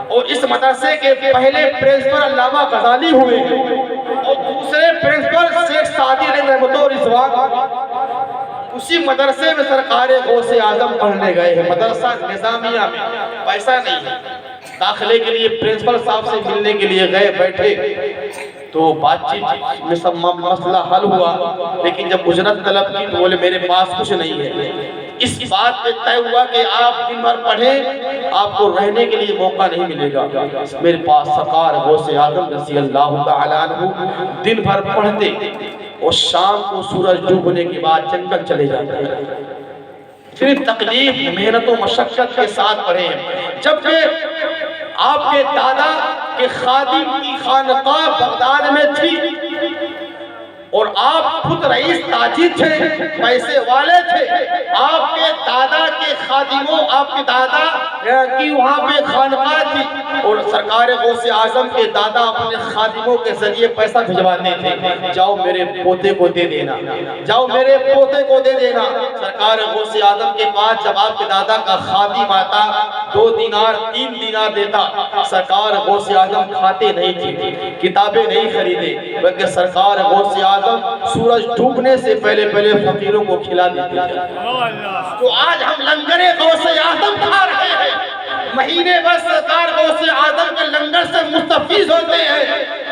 اور اس مدرسے کے پہلے پرنسپل علامہ غزالی ہوئے اور دوسرے پرنسپل شیخ سعدی علیہ رحمۃ و رضوان۔ اسی مدرسے میں سرکار غوث اعظم پڑھنے گئے ہیں، مدرسہ نظامیہ میں۔ پیسہ نہیں ہے، داخلے کے لیے پرنسپل صاحب سے ملنے کے لیے گئے، بیٹھے تو بات چیت میں سب مسئلہ حل ہوا، لیکن جب اجرت طلب کی تو بولے میرے پاس کچھ نہیں ہے۔ اس بات پہ طے ہوا کہ آپ دن بھر پڑھیں، آپ کو رہنے کے لیے موقع نہیں ملے گا۔ میرے پاس سرکار غوث اعظم رضی اللہ تعالیٰ عنہ دن بھر پڑھتے اور شام کو سورج ڈوبنے کے بعد جنگل چلے جاتے ہیں۔ پھر تکلیف، محنت و مشقت کے ساتھ پڑھے ہیں۔ جب کہ آپ کے دادا کے خادم کی خانقاہ بغداد میں تھی اور آپ خود رئیس تاجر تھے، پیسے والے تھے، آپ کے دادا کے خادموں آپ کے دادا کی وہاں پہ خانقاہ تھی اور سرکار غوث اعظم کے دادا اپنے خادموں کے ذریعے پیسہ بھجواتے تھے، جاؤ میرے پوتے کو دے دینا، جاؤ میرے پوتے کو دے دینا۔ سرکار غوث اعظم کے پاس جب آپ کے دادا کا خادم آتا 2 دینار 3 دینار دیتا، سرکار غوث اعظم کھاتے نہیں تھے، کتابیں نہیں خریدے، بلکہ سرکار غوث اعظم سورج ڈوبنے سے پہلے فقیروں کو کھلا دیتے تھے۔ تو آج ہم لنگر غوث اعظم کھا رہے ہیں، مہینے بس سرکار غوث اعظم کے لنگر سے مستفیض ہوتے ہیں۔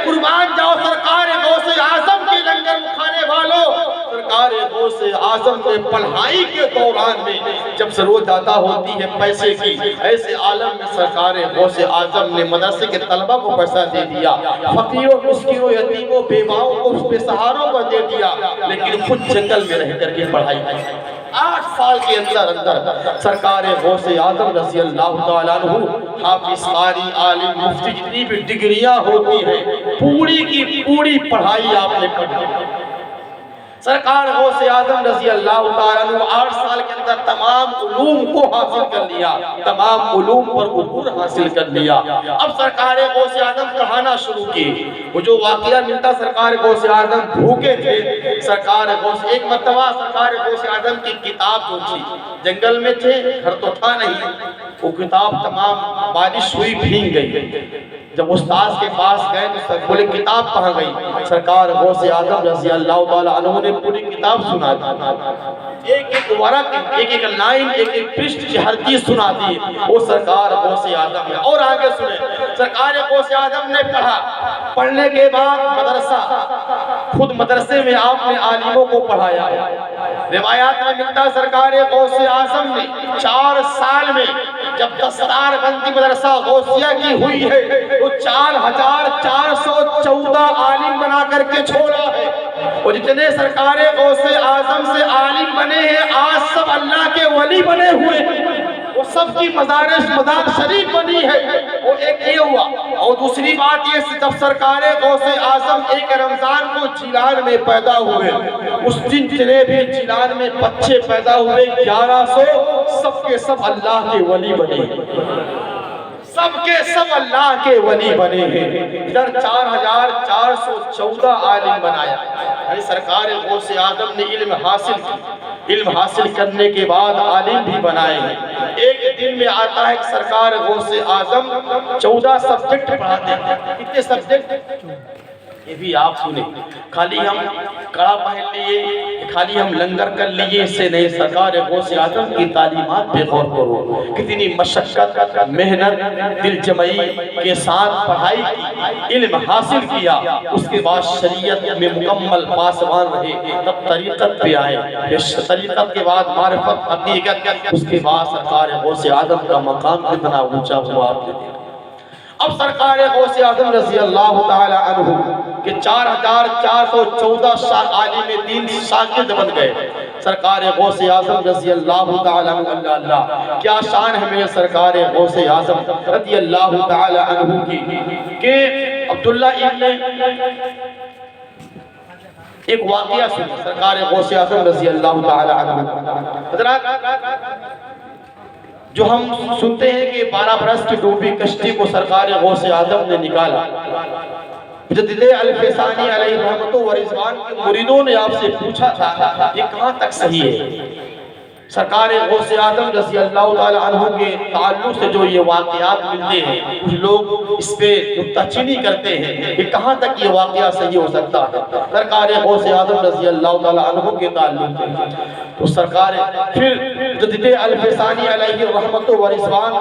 قربان جاؤ سرکار غوث اعظم کے لنگر کھانے والوں۔ سرکار غوث اعظم نے پڑھائی کے دوران میں جب ضرورت ادا ہوتی ہے پیسے کی، ایسے عالم میں سرکار غوث اعظم نے مدرسے کے طلبہ کو پیسہ دے دیا، فقیروں مسکینوں یتیموں بیواؤں کو بے سہاروں کو دے دیا، لیکن خود جنگل میں رہ کر کے پڑھائی کی۔ 8 سال کے اندر سرکار غوث اعظم رضی اللہ تعالیٰ عنہ حافظ قاری عالم مفتی جتنی بھی ڈگریاں ہوتی ہیں پوری کی پوری پڑھائی آپ نے پڑھی۔ سرکار غوث اعظم رضی اللہ تعالیٰ عنہ 8 سال کے اندر تمام علوم کو حاصل کر لیا، تمام علوم پر عبور حاصل کر لیا۔ اب سرکار غوث اعظم پڑھانا شروع کی۔ وہ جو واقعہ ملتا سرکار غوث اعظم بھوکے تھے، سرکار غوث ایک مرتبہ سرکار غوث اعظم کی کتاب جو تھی، جنگل میں تھے، گھر تو تھا نہیں، وہ کتاب تمام بارش ہوئی بھیگ گئی۔ جب استاذ کے پاس گئے تو بولے کتاب کہاں گئی؟ سرکار غوث اعظم رضی اللہ تعالیٰ عنہ نے پوری کتاب سنا دی، ایک ایک ورق، ایک ایک لائن، ایک ایک پرشت کی ہر چیز سنا دی۔ وہ سرکار غوث اعظم ہے۔ اور آگے سنیں، سرکار غوث اعظم نے پڑھا، پڑھنے کے بعد مدرسہ، خود مدرسے میں آپ نے عالموں کو پڑھایا۔ روایات میں ملتا سرکار غوث اعظم نے 4 سال میں جب دستار بندی مدرسہ غوثیہ کی ہوئی ہے تو 4414 عالم بنا کر کے چھوڑا ہے۔ اور جتنے سرکار غوث اعظم سے عالم بنے ہیں آج سب اللہ کے ولی بنے ہوئے ہیں، وہ سب کی مزار شریف بنی ہے۔ وہ ایک یہ ہوا، اور دوسری بات یہ جب سرکار غوث اعظم ایک رمضان کو جیلان میں پیدا ہوئے، اس دن جتنے بھی جیلان میں بچے پیدا ہوئے 1100 سب کے سب اللہ کے ولی بنے ہیں، سب کے سب اللہ کے ولی بنے ہیں۔ ادھر 4414 عالم بنایا۔ یعنی سرکار غوث اعظم نے علم حاصل کی، علم حاصل کرنے کے بعد عالم بھی بنائے ہیں۔ ایک دن میں آتا ہے کہ سرکار غوث اعظم 14 سبجیکٹ پڑھاتے ہیں۔ کتنے سبجیکٹ؟ یہ بھی آپ سنیں، خالی ہم کڑا پہن لیے، خالی ہم لنگر کر لیے اس سے نہیں، سرکار غوث اعظم کی تعلیمات پہ غور کرو، کتنی مشقت محنت دل جمعی کے ساتھ پڑھائی کی، علم حاصل کیا، اس کے بعد شریعت میں مکمل پاسبان رہے، تب طریقت پہ آئے، طریقت کے بعد معرفت حقیقت، اس کے بعد سرکار غوث اعظم کا مقام کتنا اونچا ہوا آپ نے دیکھا۔ اب سرکار غوث اعظم رضی اللہ تعالی عنہ کہ 4414 عالم دین شاگرد بن گئے۔ سرکار غوث اعظم رضی اللہ تعالی عنہ، اللہ کیا شان ہے میرے سرکار غوث اعظم رضی اللہ تعالی عنہ کی کہ عبداللہ ابن ایک واقعہ سنا سرکار غوث اعظم رضی اللہ تعالی عنہ۔ حضرات جو ہم سنتے ہیں کہ 12 برس کی ڈوبی کشتی کو سرکار غوث اعظم نے نکالا، مجدد الفسانی علیہ رحمت و رضوان کے مریدوں نے آپ سے پوچھا تھا یہ کہاں تک صحیح ہے؟ سرکار غوث اعظم رضی اللہ تعالی عنہ کے تعلق سے جو یہ واقعات ملتے ہیں کچھ لوگ اس پہ نکتہ چینی کرتے ہیں کہ کہاں تک یہ واقعہ صحیح ہو سکتا ہے۔ سرکار غوث اعظم رضی اللہ تعالی عنہ کے تعلق سے تو سرکار پھر مجدد الفسانی علیہ رحمت و رضوان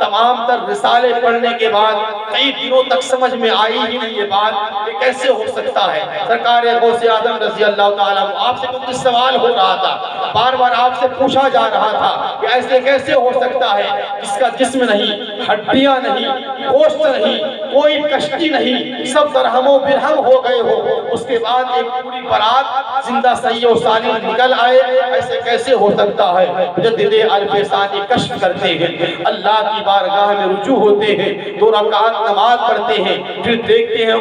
تمام تر رسالے پڑھنے کے بعد کئی دنوں تک سمجھ میں آئی ہی نہیں یہ بات کہ کیسے ہو سکتا ہے۔ سرکار غوث اعظم رضی اللہ تعالی عنہ آپ سے کچھ سوال ہو رہا تھا، بار بار آپ سے پوچھا جا رہا تھا کہ ایسے کیسے ہو سکتا ہے جس کا جسم نہیں، ہڈیاں نہیں، گوشت نہیں، کوئی کشتی نہیں، سب درہم و برہم ہو گئے ہو، اس کے بعد ایک پوری برات زندہ صحیح و سالم نکل آئے، ایسے کیسے ہو سکتا ہے؟ مجدد الف ثانی کشف کرتے ہیں، اللہ کی بارگاہ میں رجوع ہوتے ہیں، 2 رکعت نماز پڑھتے ہیں، پھر دیکھتے ہیں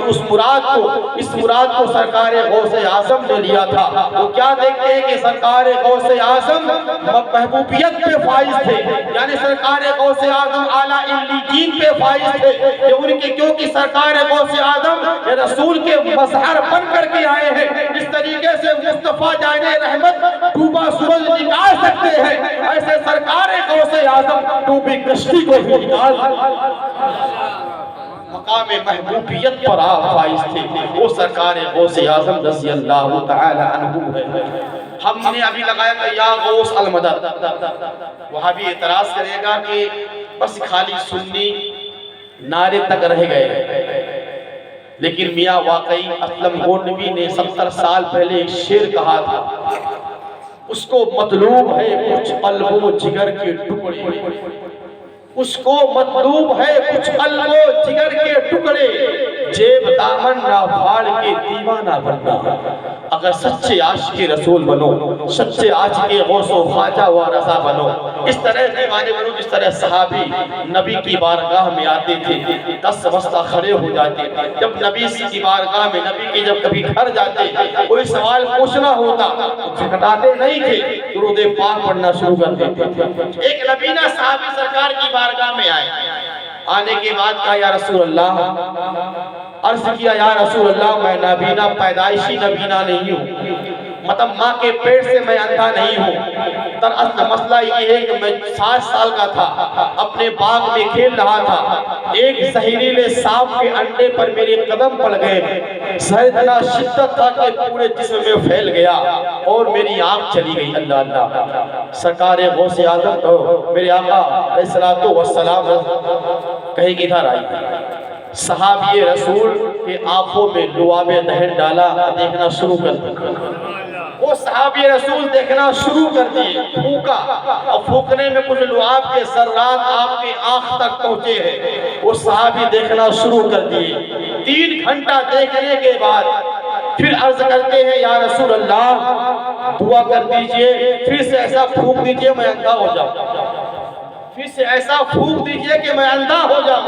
اس مراد کو سرکار غوث اعظم نے لیا تھا۔ وہ کیا دیکھتے ہیں کہ سرکار غوث اعظم محبوبیت پہ فائز تھے، یعنی سرکار غوث اعظم اعلیٰ علیین پہ فائز تھے، یہ ان کی کیونکہ سرکار غوث اعظم رسول کے مظہر بن کر کے آئے ہیں۔ اس طریقے سے مصطفیٰ جان رحمت ڈوبا سورج نکال سکتے ہیں، ایسے سرکار غوث اعظم ڈوبی کشتی کو بھی نکال مقام محبوبیت پر آپ فائز تھے۔ وہ سرکار غوث اعظم رضی اللہ تعالی عنہ ہے۔ ہم نے ابھی لگایا کہ یا غوث المدد، وہاں بھی اعتراض کرے گا کہ بس خالی سنی نعرے تک رہ گئے، لیکن میاں واقعی اسلم گونڈوی نے 70 سال پہلے ایک شعر کہا تھا، اس کو مطلوب ہے کچھ قلب و جگر کے ٹکڑے، اس کو مطلوب ہے کچھ قلب و جگر کے ٹکڑے، جیب دامن نہ پھاڑ کے دیوانہ بننا۔ اگر سچے عاشق رسول بنو، سچے عاشق غوث و خواجہ و رضا بنو، اس طرح دیوانے بنو جس طرح صحابی نبی کی بارگاہ میں آتے تھے، 10 بستہ کھڑے ہو جاتے تھے۔ جب نبی کی بارگاہ میں نبی کے جب کبھی گھر جاتے کوئی سوال پوچھنا ہوتا تو کھٹکھٹاتے نہیں تھے، درود پاک پڑھنا شروع کر دیتے تھے۔ ایک نبینا صحابی سرکار کی بارگاہ میں آئے، آنے کے بعد کہا یا رسول اللہ، عرض کیا یا رسول اللہ میں نابینا پیدائشی نابینا نہیں ہوں، مطلب ماں کے پیٹ سے میں اندھا نہیں ہوں۔ دراصل مسئلہ یہ ہے کہ میں 7 سال کا تھا، اپنے باغ میں کھیل رہا تھا، ایک زہریلے سانپ کے انڈے پر میرے قدم پڑ گئے، زہر اتنا شدت تھا کہ پورے جسم میں پھیل گیا اور میری آنکھ چلی گئی۔ اللہ اللہ، سرکار غوث اعظم تو میرے آقا علیہ الصلوۃ والسلام کہیں کدھر آئی؟ صحابی رسول کے آنکھوں میں لعاب دہن ڈالا، دیکھنا شروع کر دیا۔ وہ صحابی رسول دیکھنا شروع کر دیے، پھونکا، اور پھونکنے میں کچھ لعاب کے ذرات آپ کی آنکھ تک پہنچے ہیں۔ وہ صحابی دیکھنا شروع کر دیے، 3 گھنٹہ دیکھنے کے بعد پھر عرض کرتے ہیں یا رسول اللہ دعا کر دیجئے، پھر سے ایسا پھونک دیجئے میں اندھا ہو جاؤں، پھر سے ایسا پھونک دیجئے کہ میں اندھا ہو جاؤں۔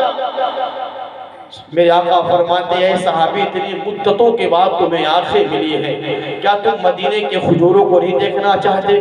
میرے آقا فرماتے ہیں صحابی اتنی مدتوں کے بعد تمہیں آنکھیں ملی ہیں، کیا تم مدینے کے کھجوروں کو نہیں دیکھنا چاہتے؟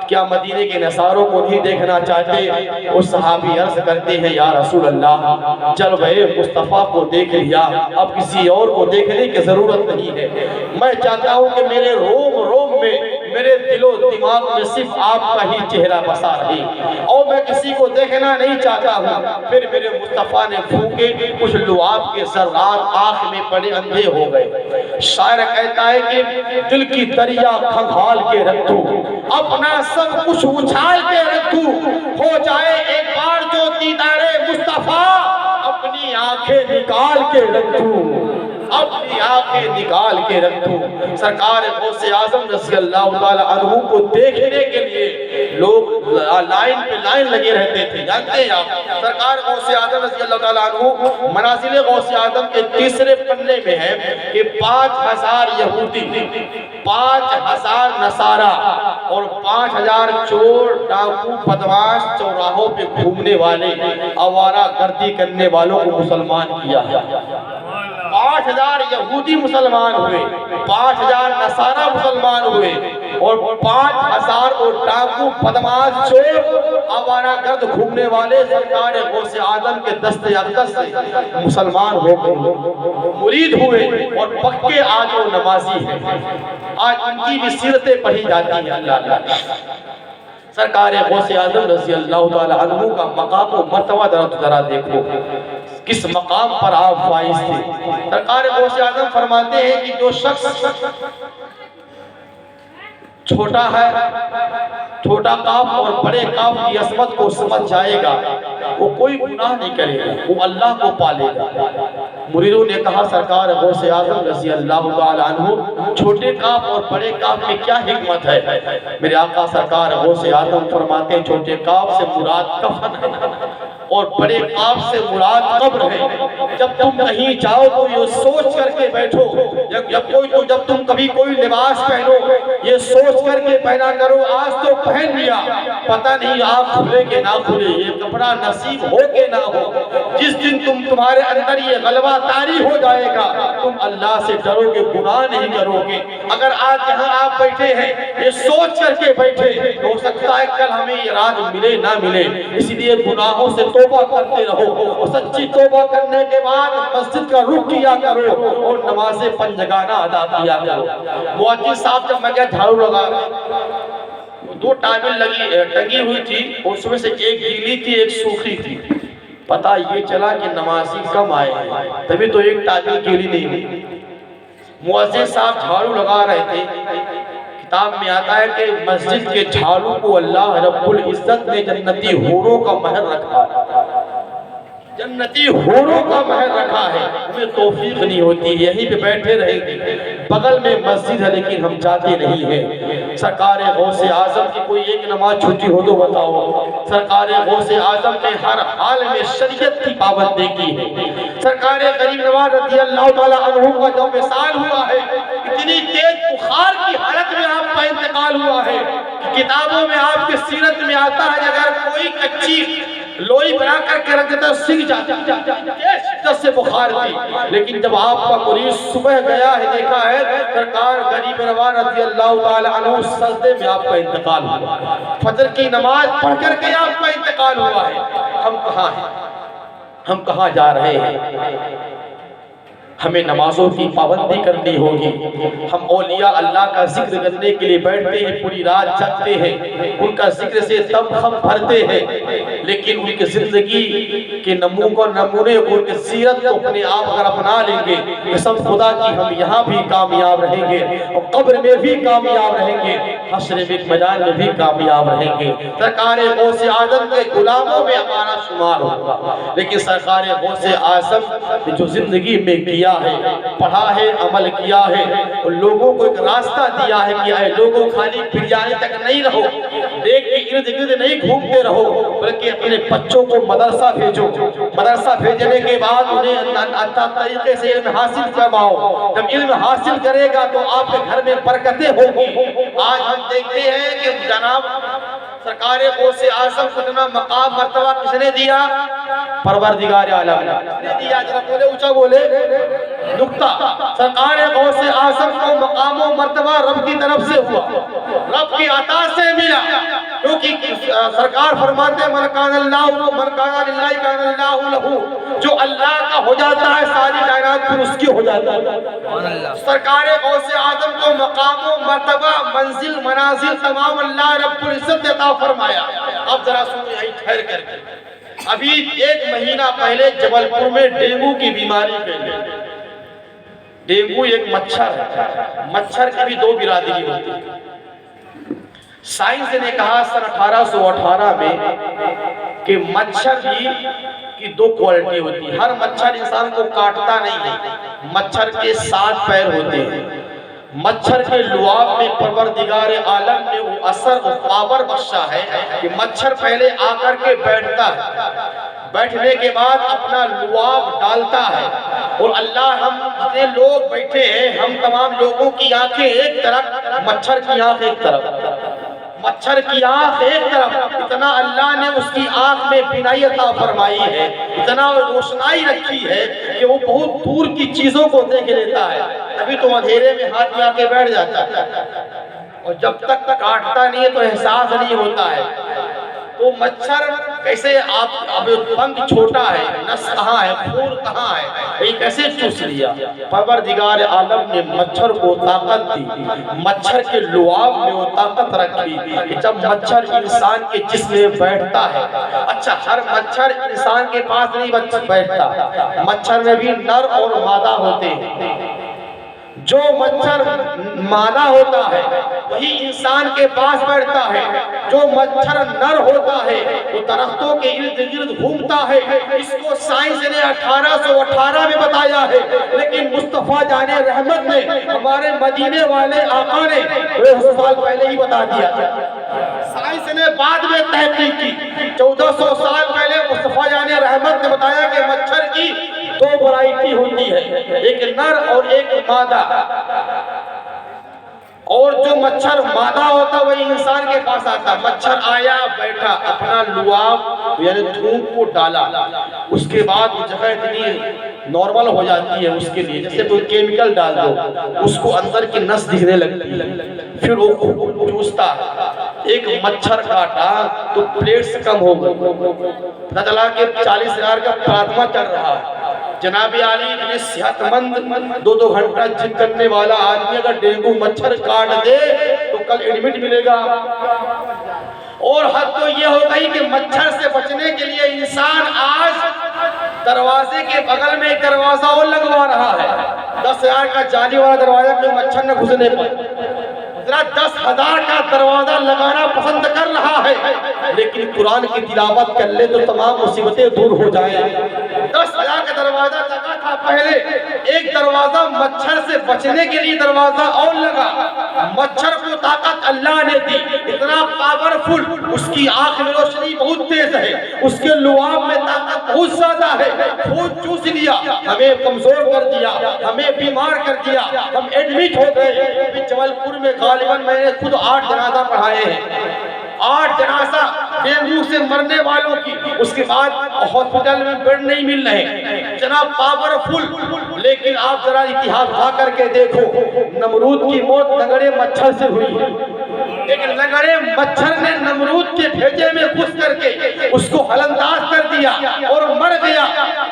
کیا مدینے کے نثاروں کو نہیں دیکھنا چاہتے؟ وہ صحابی عرض کرتے ہیں یا رسول اللہ جلوہ مصطفیٰ کو دیکھ لیا، اب کسی اور کو دیکھنے کی ضرورت نہیں ہے، میں چاہتا ہوں کہ میرے روم روم میں، میرے دل و دماغ میں صرف آپ کا ہی چہرہ بسا رہے، اور میں کسی کو دیکھنا نہیں چاہتا ہوں۔ پھر میرے مصطفیٰ نے پھونکے، کچھ لعاب کے ذرات آنکھ میں پڑے، اندھے ہو گئے۔ شاعر کہتا ہے کہ دل کی دریا کھنگال کے رکھ دوں، اپنا سب کچھ اچھال کے رکھ دوں، ہو جائے ایک بار جو دیدار مصطفیٰ، اپنی آنکھیں نکال کے رکھ دوں، اپنی آنکھیں نکال کے رکھ دوں۔ سرکار غوث اعظم رضی اللہ تعالی عنہ کو دیکھنے کے لیے لوگ لائن پہ لائن لگے رہتے تھے۔ جانتے ہیں آپ سرکار غوث اعظم رضی اللہ تعالی عنہ منازل غوث اعظم کے 3 پنے میں ہے کہ 5000 یہودی، 5000 نصارہ اور 5000 چور ڈاکو بدماش چوراہوں پہ گھومنے والے آوارہ گردی کرنے والوں کو مسلمان کیا ہے۔ 5000 یہودی مسلمان ہوئے، 5000 نصارہ مسلمان ہوئے، اور 5000 اور ڈاکو بدماش چور آوارہ گرد گھومنے والے سرکار غوث اعظم کے دست اقدس سے مسلمان ہو گئے، مرید ہوئے اور پکے آج وہ نمازی ہیں۔ آج ان کی بھی سیرتیں پڑھی جاتی ہیں۔ اللہ اللہ، سرکار غوث اعظم رضی اللہ تعالی عنہ کا مقام و مرتبہ ذرا دیکھو، کس مقام پر آپ فائز تھے۔ سرکار غوث اعظم فرماتے ہیں کہ جو شخص چھوٹا ہے، چھوٹا کاف اور بڑے کاف کی عظمت کو سمجھ جائے گا، وہ کوئی گناہ نہیں کرے گا، وہ اللہ کو پالے گا۔ مریدوں نے کہا سرکار غوث اعظم رضی اللہ تعالی عنہ چھوٹے کاف اور بڑے کاف میں کیا حکمت ہے؟ میرے آقا سرکار غوث اعظم فرماتے ہیں چھوٹے کاف سے مراد کفن ہے، اور بڑے خواب سے مراد قبر ہے۔ جب تم کہیں جاؤ تو یہ سوچ کر کے بیٹھو، جب تم کبھی کوئی لباس پہنو یہ سوچ کر کے پہنا کرو آج تو پہن لیا، پتہ نہیں آنکھ کھلے کہ نہ کھلے، یہ کپڑا نصیب ہو کہ نہ ہو۔ جس دن تمہارے اندر یہ غلبہ طاری ہو جائے گا تم اللہ سے ڈرو گے، گناہ نہیں کرو گے۔ اگر آج یہاں آپ بیٹھے ہیں یہ سوچ کر کے بیٹھے، ہو سکتا ہے کل ہمیں یہ رات ملے نہ ملے، اس لیے گناہوں سے توبہ کرتے رہو، اور سچی توبہ کرنے کے بعد مسجد کا رخ کیا کرو اور نماز پنجگانہ ادا کیا کرو۔ مؤذن صاحب جب میں جھاڑو لگا دو ٹاول ٹنگی ہوئی تھی، اس میں سے ایک گیلی تھی ایک سوکھی تھی، پتہ یہ چلا کہ نمازی کم آئے ہیں تبھی تو ایک ٹاول گیلی نہیں ہوئی۔ مؤذن صاحب جھاڑو لگا رہے تھے، کتاب میں آتا ہے کہ مسجد کے جھاڑو کو اللہ رب العزت نے جنتی حوروں کا مہر رکھا ہے، جنتی حوروں کا مہر رکھا ہے۔ ہمیں توفیق نہیں ہوتی، یہیں پہ بیٹھے رہیں گے، بغل میں مسجد ہے لیکن ہم جاتے نہیں ہیں۔ سرکار غوث اعظم کی کوئی ایک نماز چھوٹی ہو تو بتاؤ۔ سرکار غوث اعظم نے ہر حال میں شریعت کی پابندی کی ہے۔ سرکار غریب نواز رضی اللہ تعالیٰ عنہ کا جو وصال ہوا ہے، اتنی تیز بخار کی حالت میں آپ کا انتقال ہوا ہے، کتابوں میں آپ کی سیرت میں آتا ہے اگر کوئی کچی لوئی بنا کر کے رکھ دیتا سنگ جاتا، شدت سے بخار تھی، لیکن جب آپ کا مریض صبح گیا ہے دیکھا ہے سرکار غریب نواز رضی اللہ تعالی عنہ سجدے میں آپ کا انتقال ہوا، فجر کی نماز پڑھ کر کے آپ کا انتقال ہوا ہے۔ ہم کہاں ہیں؟ ہم کہاں جا رہے ہیں؟ ہمیں نمازوں کی پابندی کرنی ہوگی۔ ہم اولیاء اللہ کا ذکر کرنے کے لیے بیٹھتے ہیں، پوری رات جگتے ہیں، ان کا ذکر سے دم ہم بھرتے ہیں، لیکن ان کی زندگی کے نمونے ان کی سیرت کو اپنے آپ اگر اپنا لیں گے قسم خدا کی ہم یہاں بھی کامیاب رہیں گے اور قبر میں بھی کامیاب رہیں گے، حشر کے میدان میں بھی کامیاب رہیں گے۔ سرکار غوث اعظم کے غلاموں میں ہمارا شمار ہوگا، لیکن سرکار غوث اعظم نے جو زندگی میں کیا ہے، پڑھا ہے، عمل کیا ہے، اور لوگوں کو ایک راستہ دیا ہے کہ اے لوگوں خالی بریانی تک نہیں رہو، دیکھ کے ارد گرد نہیں گھومتے رہو، بلکہ اپنے بچوں کو مدرسہ بھیجو، مدرسہ بھیجنے کے بعد انہیں اچھا طریقے سے علم حاصل کرواؤ، جب علم حاصل کرے گا تو آپ کے گھر میں برکتیں ہوگی۔ آج ہم دیکھتے ہیں کہ جناب سرکار غوث اعظم کو اتنا مقام مرتبہ کس نے دیا؟ پروردگار عالم نے دیا، ذرا بولے اونچا بولے نکتہ۔ سرکار غوث اعظم کو مقام و مرتبہ رب کی طرف سے ہوا، رب کی عطا سے ملا، کیونکہ سرکار فرماتے ہیں من کان للہ کان اللہ لہو، جو اللہ کا ہو جاتا ہے ساری کائنات پھر اس کی ہو جاتا ہے۔ سرکار غوث اعظم کو مقام و مرتبہ منزل منازل تمام اللہ رب العزت نے عطا فرمایا۔ اب ذرا سنیں یہیں ٹھہر کر کے، ابھی ایک مہینہ پہلے جبل پور میں ڈینگو کی بیماری پھیلی۔ ڈینگو ایک مچھر ہے، مچھر کی بھی دو برادری ہوتی ہے۔ سائنس نے کہا سن 1818 میں کہ مچھر کی دو کوالٹی ہوتی ہے، ہر مچھر انسان کو کاٹتا نہیں ہے، مچھر کے 7 پیر ہوتے ہیں، مچھر کے لعاب میں پروردگار عالم نے وہ اثر و پاور بخشا ہے کہ مچھر پہلے آ کر کے بیٹھتا ہے، بیٹھنے کے بعد اپنا لعاب ڈالتا ہے، اور اللہ ہم جتنے لوگ بیٹھے ہیں ہم تمام لوگوں کی آنکھیں ایک طرف، مچھر کی آنکھ ایک طرف، مچھر کی آنکھ ایک طرف، اتنا اللہ نے اس کی آنکھ میں بینائی عطا فرمائی ہے، اتنا روشنائی رکھی ہے کہ وہ بہت دور کی چیزوں کو دیکھ لیتا ہے، ابھی تو اندھیرے میں ہاتھ میں آ کے بیٹھ جاتا ہے، اور جب تک کاٹتا نہیں ہے تو احساس نہیں ہوتا ہے۔ تو مچھر کیسے آپ اب پنکھ چھوٹا ہے، نس کہاں ہے، خون کہاں ہے، یہ کیسے چوس لیا؟ پروردگار عالم نے مچھر کو طاقت دی، مچھر کے لعاب میں وہ طاقت رکھی کہ جب مچھر انسان کے جسم میں بیٹھتا ہے، اچھا ہر مچھر انسان کے پاس نہیں بیٹھتا، مچھر میں بھی نر اور مادہ ہوتے ہیں، جو مچھر مادہ ہوتا ہے وہی انسان کے پاس بیٹھتا ہے، جو مچھر نر ہوتا ہے وہ درختوں کے ارد گرد گھومتا ہے۔ اس کو سائنس نے 1818 میں بتایا ہے، لیکن مصطفیٰ جان رحمت نے ہمارے مدینے والے آقا نے 200 سال پہلے ہی بتا دیا۔ سائنس نے بعد میں تحقیق کی، 1400 سال پہلے مصطفیٰ جان نے رحمت نے بتایا کہ مچھر کی دو ورائٹی ہوتی ہے، ایک نر اور ایک مادہ، اور جو مچھر مادہ ہوتا وہ انسان کے پاس آتا، مچھر آیا بیٹھا اپنا لعاب یعنی دھوپ کو ڈالا، اس کے بعد جگہ اتنی نارمل ہو جاتی ہے اس کے لیے، جیسے کوئی کیمیکل ڈال دو اس کو اندر کی نس دکھنے لگتی ہے، پھر وہ چوستا ہے، ایک مچھر کاٹا تو پلیٹس کم ہو گئی، پتہ چلا کہ 40,000 کا پلازما چل رہا ہے۔ جناب عالی اتنے صحت مند 2 گھنٹہ جم کرنے والا آدمی اگر ڈینگو مچھر کاٹ دے تو کل ایڈمٹ ملے گا۔ اور حد تو یہ ہو گئی کہ مچھر سے بچنے کے لیے انسان آج دروازے کے بغل میں ایک دروازہ اور لگوا رہا ہے، 10,000 کا جالی والا دروازہ کہ مچھر نہ گھسنے پائے، 10,000 کا دروازہ لگانا پسند کر رہا ہے، لیکن قرآن کی تلاوت کر لے تو تمام مصیبتیں دور ہو جائیں۔ 10,000 کا دروازہ لگا تھا پہلے، ایک دروازہ مچھر سے بچنے کے لیے دروازہ اور لگا، مچھر کو طاقت اللہ نے دی، اتنا پاورفل، اس کی آنکھ میں روشنی بہت تیز ہے، اس کے لعاب میں طاقت بہت زیادہ ہے، خون چوس لیا، ہمیں کمزور کر دیا، ہمیں بیمار کر دیا، ہم ایڈمٹ ہو گئے۔ جبل پور میں غالباً میں نے خود 8 جنازہ پڑھائے ہیں، 8 جنازہ ڈینگو سے مرنے والوں کی، اس کے بعد ہاسپٹل میں بیڈ نہیں مل رہے، جناب پاورفل۔ لیکن آپ ذرا اتحاد اٹھا کر کے دیکھو، نمرود کی موت لنگڑے مچھر سے ہوئی ہے، لیکن لنگڑے مچھر نے نمرود کے بھیجے میں گھس کر کے اس کو ہلنداز کر دیا اور مر گیا۔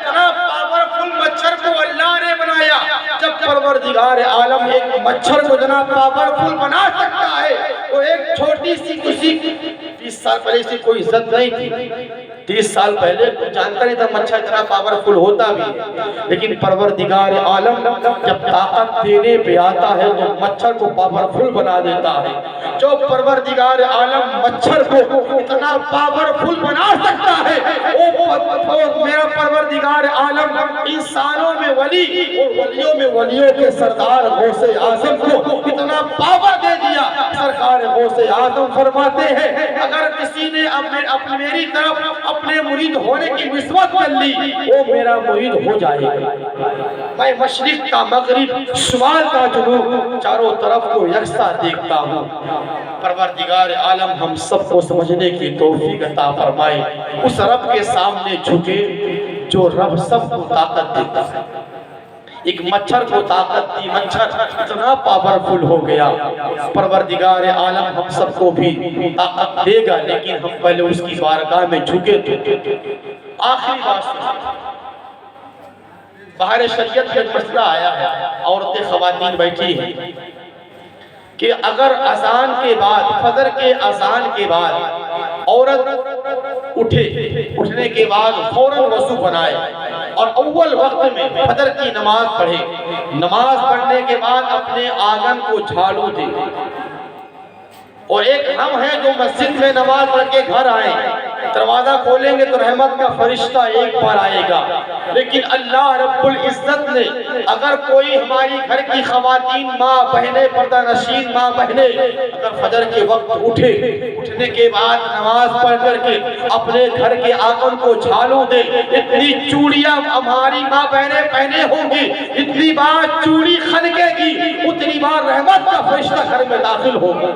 جناب پاورفل مچھر کو اللہ نے بنایا۔ جب پروردگار عالم ایک مچھر کو جناب پاورفل بنا سکتا ہے تو ایک چھوٹی سی کسی 30 سال پہلے سے کوئی عزت نہیں تھی، 30 سال پہلے کوئی جانتا نہیں تھا مچھر اتنا پاورفل ہوتا بھی ہے، لیکن پروردگار عالم جب طاقت دینے پہ آتا ہے تو مچھر کو پاورفل بنا دیتا ہے۔ جو پروردگار عالم مچھر کو اتنا پاورفل بنا سکتا ہے، وہ میرا پروردگار عالم انسانوں میں ولی اور ولیوں میں ولیوں کے سردار غوث اعظم کو اتنا پاور دے دیا۔ سرکار غوث اعظم فرماتے ہیں اگر کسی نے میری طرف اپنے مرید ہونے کی نسبت کر لی وہ میرا مرید ہو جائے گا۔ میں مشرق کا مغرب، شمال کا جنوب، چاروں طرف کو یکساں دیکھتا ہوں۔ پروردگار عالم ہم سب کو سمجھنے کی توفیق عطا فرمائے، اس رب کے سامنے جھکے جو رب سب کو طاقت دیتا ہے۔ ایک مچھر کو طاقت دی، مچھر اتنا پاورفل ہو گیا، پروردگار عالم ہم سب کو بھی طاقت دے گا، لیکن ہم پہلے اس کی بارگاہ میں جھکے تو۔ آخری بات سنیں، باہر شریعت میں مسئلہ آیا ہے، عورتیں خواتین بیٹھی ہیں کہ اگر اذان کے بعد، فجر کے اذان کے بعد عورت اٹھنے کے بعد فوراً وضو بنائے اور اول وقت میں فجر کی نماز پڑھے، نماز پڑھنے کے بعد اپنے آنگن کو جھاڑو دے، اور ایک ہم ہیں جو مسجد میں نماز پڑھ کے گھر آئے، دروازہ کھولیں گے تو رحمت کا فرشتہ ایک بار آئے گا، لیکن اللہ رب العزت نے اگر کوئی ہماری گھر کی خواتین ماں بہنیں، پردہ نشین ماں بہنیں اگر فجر کے وقت اٹھنے کے بعد نماز پڑھ کر کے اپنے گھر کے آنگن کو جھاڑو دے، اتنی چوڑیاں ہماری ماں بہنیں پہنے ہوں گی، اتنی بار چوڑی خنکے گی، اتنی بار رحمت کا فرشتہ گھر میں داخل ہوگا،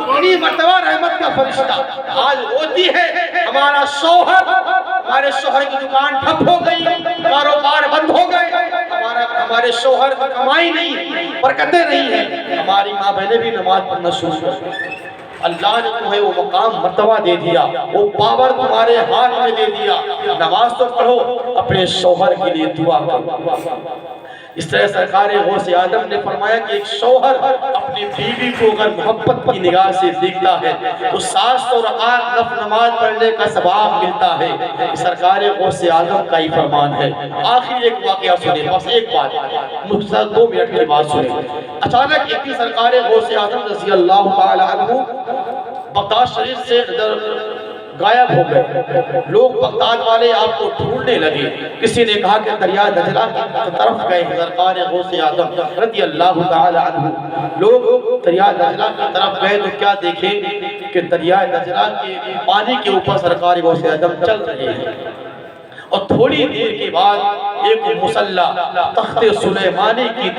اتنی مرتبہ رحمت کا فرشتہ۔ آج ہوتی ہے ہمارا شوہر، ہمارے شوہر کی دکان ٹھپ ہو گئی، کاروبار بند ہو گئے، ہمارے شوہر کی کمائی نہیں، برکتیں نہیں ہیں، ہماری ماں بہنیں بھی نماز پڑھنا شروع کر دیں۔ اللہ نے تمہیں وہ مقام مرتبہ دے دیا، وہ پاور تمہارے ہاتھ میں دے دیا، نماز تو پڑھو، اپنے شوہر کے لیے دعا کرو۔ اس طرح سرکار غوث اعظم نے فرمایا کہ ایک شوہر اپنی بیوی کو اگر محبت کی نگاہ سے دیکھتا ہے تو 700 رکعت نفل نماز پڑھنے کا ثواب ملتا ہے۔ سرکار غوث اعظم کا ہی فرمان ہے۔ آخری ایک واقعہ سنیں، بس ایک بات، مختصر 2 منٹ کی بات سنیں۔ اچانک ایک دن سرکار غوث اعظم رضی اللہ تعالی عنہ بغداد شریف سے غائب ہو گئے، لوگ بغداد والے آپ کو ڈھونڈنے لگے، کسی نے کہا کہ دریا دجلہ کی طرف گئے سرکار غوث اعظم رضی اللہ تعالی عنہ، لوگ دریا دجلہ کی طرف گئے تو کیا دیکھیں کہ دریا دجلہ کے پانی کے اوپر سرکار غوث اعظم چل رہے ہیں، اور تھوڑی دیر کے بعد ایک مسلح تخت سلیمانی کی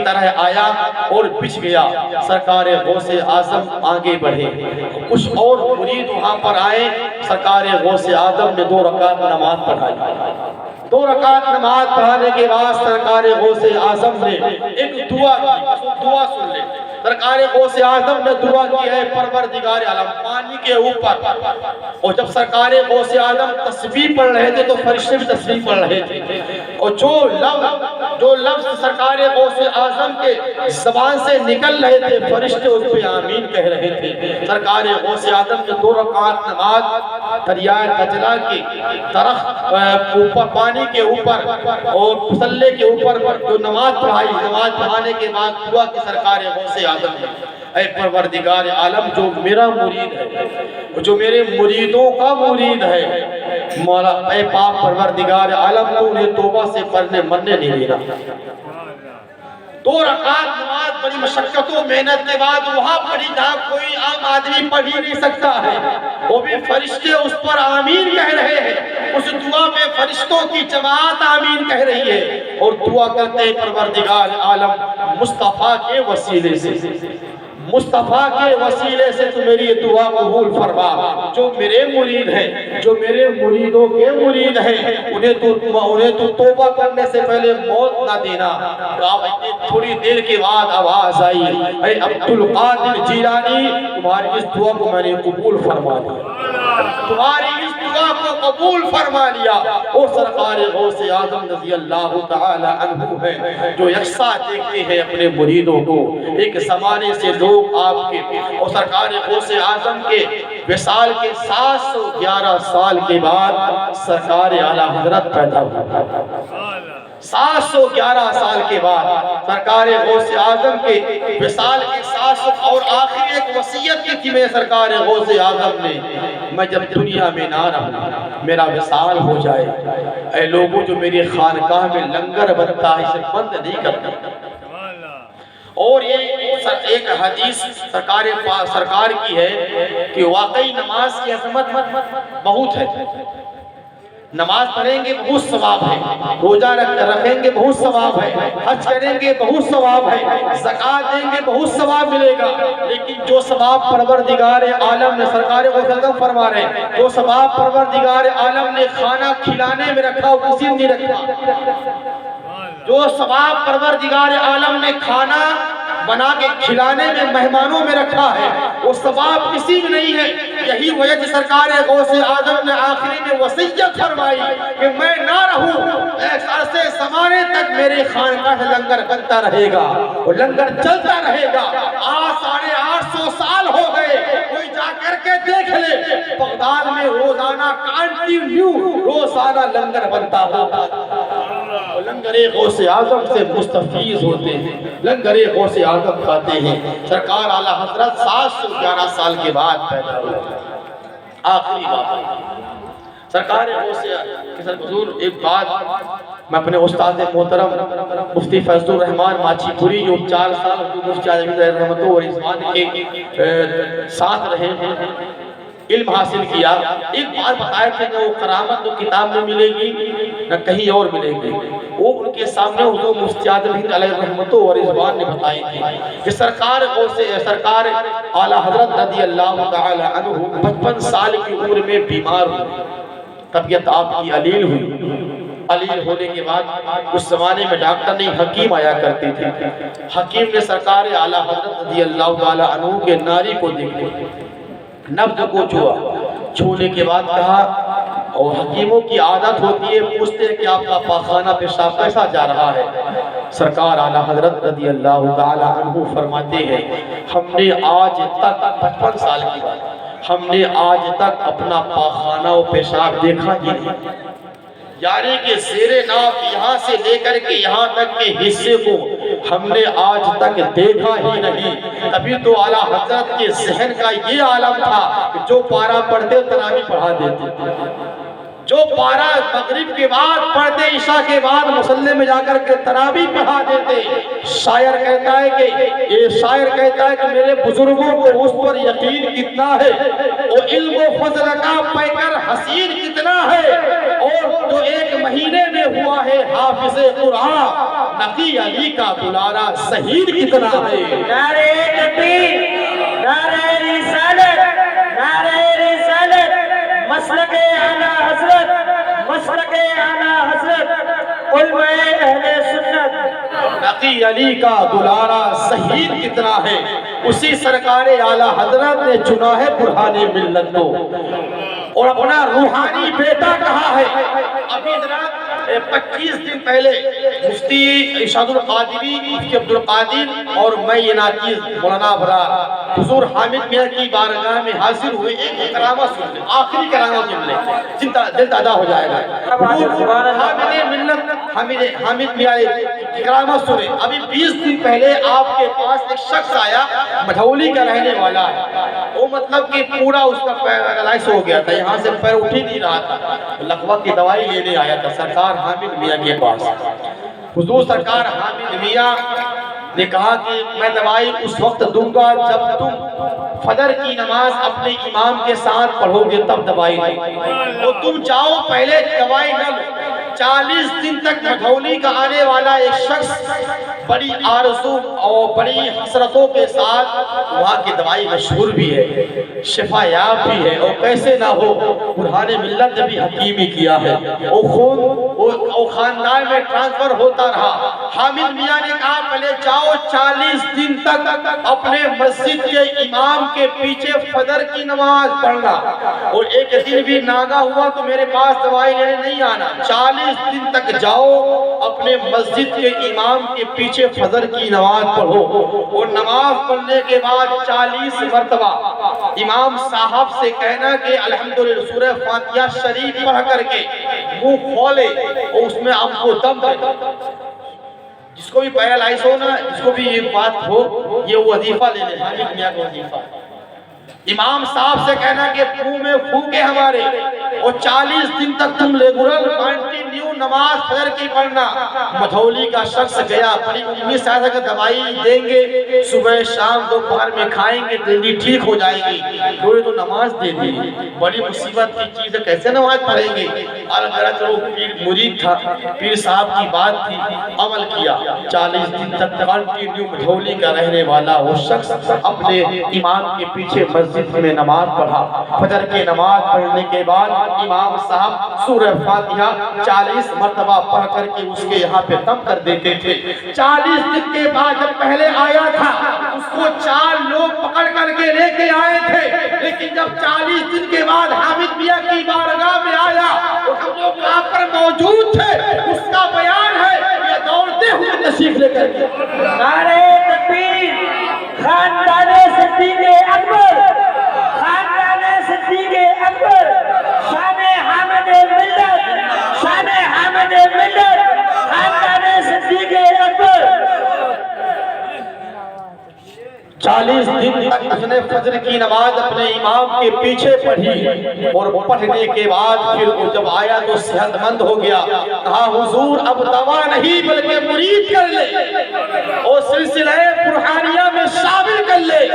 طرح آیا اور بچھ گیا۔ سرکار غوث اعظم آگے بڑھے، کچھ اور مرید وہاں پر آئے، سرکار غوث اعظم نے 2 رکعت نماز پڑھائی۔ 2 رکعت نماز پڑھانے کے بعد سرکار غوث اعظم نے ایک دعا کی، دعا سن لے۔ سرکار غوث اعظم نے دعا کی ہے پروردگار عالم پانی کے اوپر، اور جب سرکار غوث اعظم تسبیح پڑھ رہے تھے تو فرشتے بھی تسبیح پڑھ رہے تھے، اور جو لفظ سرکار غوث اعظم کے زبان سے نکل رہے تھے فرشتے اس پہ آمین کہہ رہے تھے۔ سرکار غوث اعظم نے 2 رکعت نماز دریائے دجلہ کے درخت اوپر پانی کے اوپر اور مصلے کے اوپر جو نماز پڑھائی، نماز پڑھانے کے بعد دعا کی سرکار غوث اعظم نے، اے پروردگار عالم جو میرا مرید ہے، جو میرے مریدوں کا مرید ہے، مولا اے پاک پروردگار عالم کو انہیں توبہ سے پڑھنے مرنے نہیں دینا۔ 2 رکعت نماز بڑی مشقت و محنت کے بعد وہاں پڑھی جہاں کوئی عام آدمی پڑھ ہی نہیں سکتا ہے، وہ بھی فرشتے اس پر آمین کہہ رہے ہیں، اس دعا میں فرشتوں کی جماعت آمین کہہ رہی ہے، اور دعا کرتے ہیں پروردگار عالم مصطفیٰ کے وسیلے سے، مصطفیٰ کے وسیلے سے تو میری یہ دعا قبول فرما، جو میرے مرید ہیں، جو میرے مریدوں کے مرید ہیں، انہیں تو توبہ کرنے سے پہلے موت نہ دینا۔ تھوڑی دیر کے بعد آواز آئی، اے عبدالقادر جیلانی تمہاری اس دعا کو میں نے قبول فرما دیا، تمہاری اس دعا کو قبول فرما لیا۔ اور سرکار غوث اعظم رضی اللہ تعالی عنہ ہے جو یکساں دیکھتے ہیں اپنے مریدوں کو۔ ایک زمانے سے لوگ آپ کے اور سرکار غوث اعظم کے وصال کے 711 سال کے بعد سرکار اعلیٰ حضرت پیدا ہوئے۔ 711 سال کے بعد سرکار غوث اعظم کے وصال کے 700 اور آخری ایک وصیت کی تھی میں سرکار غوث اعظم نے، میں جب دنیا میں نہ رہوں میرا وصال ہو جائے، اے لوگوں جو میری خانقاہ میں لنگر بنتا ہے اسے بند نہیں کرتا۔ اور یہ ایک حدیث سرکار کی ہے کہ واقعی نماز کی عظمت بہت ہے، نماز پڑھیں گے بہت ثواب ہے، روزہ رکھیں گے بہت ثواب ہے، حج کریں گے بہت ثواب ہے، زکوٰۃ دیں گے بہت ثواب ملے گا، لیکن جو ثواب پروردگار عالم نے سرکار غوث اعظم فرما رہے ہیں، جو ثواب پروردگار عالم نے کھانا کھلانے میں رکھا وہ کسی نے نہیں رکھا، جو ثواب پروردگار عالم نے کھانا بنا کے کھلانے میں مہمانوں میں رکھا ہے وہ ثواب کسی میں نہیں ہے۔ یہی وجہ سے سرکار غوث اعظم نے آخری میں وصیت فرمائی کہ میں نہ رہوں ایک عرصے زمانے تک میرے خانقاہ لنگر بنتا رہے گا اور لنگر چلتا رہے گا۔ آج 850 سال ہو گئے، کوئی جا کر کے دیکھ لے بغداد میں روزانہ کنٹینیو روزانہ لنگر بنتا ہوگا۔ لنگر غوث اعظم سے مستفیض ہوتے ہیں، لنگر غوث اعظم کھاتے ہیں۔ سرکار اعلیٰ حضرت 711 سال کے بعد پیدا ہوئے۔ آخری بات سرکار غوث حضور ایک بات میں اپنے استاد محترم مفتی فیض الرحمان ماچی پوری جو 4 سال مفتی عالم رحمت و رضوان کے ساتھ رہے ہیں، علم حاصل کیا، ایک بار بتایا تھے کہ وہ کرامت تو کتاب میں ملے گی نہ کہیں اور ملے گی، وہ ان کے سامنے حضور مفتی اعظم علیہ رحمت و رضوان نے بتائی تھی کہ سرکار اعلیٰ حضرت رضی اللہ تعالی عنہ 55 سال کی عمر میں بیمار ہوئے، طبیعت آپ کی علیل ہوئی۔ علیل ہونے کے بعد اس زمانے میں ڈاکٹر نہیں حکیم آیا کرتے تھے، حکیم نے سرکار اعلیٰ حضرت رضی اللہ تعالی عنہ کے ناری کو دیکھے، نبض کو چھونے کے بعد کہا، اور حکیموں کی عادت ہوتی ہے پوچھتے ہیں کہ آپ کا پاخانہ پیشاب کیسا جا رہا ہے؟ سرکار اعلیٰ حضرت رضی اللہ تعالی عنہ فرماتے ہیں ہم نے آج تک 55 سال کی بات، ہم نے آج تک اپنا پاخانہ و پیشاب دیکھا ہی نہیں، یعنی کہ زیر ناف یہاں سے لے کر کے یہاں تک کے حصے کو ہم نے آج تک دیکھا ہی نہیں۔ تبھی تو اعلیٰ حضرت کے ذہن کا یہ عالم تھا کہ جو پارہ پڑھتے تراویح پڑھا دیتے تھے، جو پارہ مغرب کے بعد پڑھتے عشاء کے بعد مصلی میں جا کر کے تراویح پڑھا دیتے۔ شاعر کہتا ہے کہ میرے بزرگوں کو اس پر یقین کتنا ہے، اور علم و فضل کا پیکر حسین کتنا ہے، اور جو ہوا ہے حافظ قرآن، نقی علی کا دلارا شہید کتنا ہے۔ نعرہ تکبیر، نعرہ رسالت، نعرہ رسالت، مسلک اعلیٰ حضرت، مسلک اعلیٰ حضرت علماء اہل سنت۔ نقی علی کا دلارا شہید کتنا ہے، اسی سرکار اعلیٰ حضرت نے چنا ہے برہان ملت کو، اور اپنا روحانی بیٹا کہا ہے۔ ابھی حضرات 25 دن پہلے مفتی ارشاد القادری، مفتی عبد القادر اور میں یہ ناچیز مولانا ابرار حضور حامد میاں کی بارگاہ میں حاضر ہوئے، ایک کرامہ سن لیں، آخری کرامہ سن لیں، دل تازہ ہو جائے گا۔ حضور حامد ملت حامد میاں کرامہ سنے۔ ابھی 20 دن پہلے آپ کے پاس ایک شخص آیا، مٹھولی کا رہنے والا ہے، وہ مطلب کہ پورا اس کا پیرالائز ہو گیا تھا، یہاں سے پیر اٹھ ہی نہیں رہا تھا، لقوہ کی دوائی لینے آیا تھا سرکار حامد میاں کے پاس۔ حضور سرکار حامد میاں نے کہا کہ میں دوائی اس وقت دوں گا جب تم فجر کی نماز اپنے امام کے ساتھ پڑھو گے، تب دوائی دوں، اور تم جاؤ پہلے دوائی نہ لو۔ 40 دن تک مٹھولی کا آنے والا ایک شخص بڑی آرزو اور بڑی حسرتوں کے ساتھ، وہاں کی دوائی مشہور بھی ہے، شفا یاب بھی ہے، اور کیسے نہ ہو، برہان ملت نے بھی حکیمی کیا ہے، وہ خون وہ خاندان میں ٹرانسفر ہوتا رہا۔ حامد میاں نے کہا پہلے جاؤ 40 دن تک اپنے مسجد کے امام کے پیچھے فجر کی نماز پڑھنا، اور ایک دن بھی ناگا ہوا تو میرے پاس دوائی لینے نہیں آنا۔ 40 دن تک جاؤ اپنے مسجد کے امام کے پیچھے فجر کی نماز پڑھو، اور نماز پڑھنے کے بعد 40 مرتبہ امام صاحب سے کہنا کہ الحمدللہ سورہ فاتحہ شریف پڑھ کر کے منہ کھولے، اور اس میں آپ کو دم دے۔ جس کو بھی پیرالائز ہو نا، جس کو بھی یہ بات ہو، یہ وظیفہ لے لے، حامد میاں کا وظیفہ۔ امام صاحب سے کہنا کہ منہ میں پھونکے ہمارے، اور 40 دن تک تم ریگولر کنٹینیو نماز فجر کی پڑھنا۔ مٹھولی کا شخص گیا، بڑی امید سے آیا کہ دوائی دیں گے، صبح شام دوپہر میں کھائیں گے جلدی ٹھیک ہو جائے گی، کوئی تو نماز دے دی، بڑی مصیبت کی چیز ہے، کیسے نماز پڑھیں گے؟ اور اگر وہ پیر مرید تھا، پیر صاحب کی بات تھی، عمل کیا۔ 40 دن تک کنٹینیو مٹھولی کا رہنے والا وہ شخص اپنے امام کے پیچھے مسجد میں نماز پڑھا۔ فجر کی نماز پڑھنے کے بعد امام صاحب سورہ فاتحہ 40 مرتبہ پڑھ کر کے اس کے یہاں پہ دم کر دیتے تھے۔ 40 دن کے بعد جب پہلے آیا تھا، اس کو 4 لوگ پکڑ کر کے لے کے آئے تھے، لیکن جب 40 دن کے بعد حامد میاں کی بارگاہ میں آیا اور ہم لوگ وہاں پر موجود تھے، اس کا بیان ہے یہ دوڑتے ہوئے تشریف لے کر کے نعرہ تکبیر، خاندان صدیق اکبر، خاندان صدیق اکبر، شان حامد ملت، شان حامد ملت، خاندان صدیق اکبر۔ 40 دن تک اس نے فجر کی نماز اپنے امام کے پیچھے پڑھی، اور پڑھنے کے بعد پھر وہ جب آیا تو صحت مند ہو گیا۔ کہا حضور اب دوا نہیں بلکہ مرید کر لے، اور سلسلہ برہانیہ میں شامل کر لے،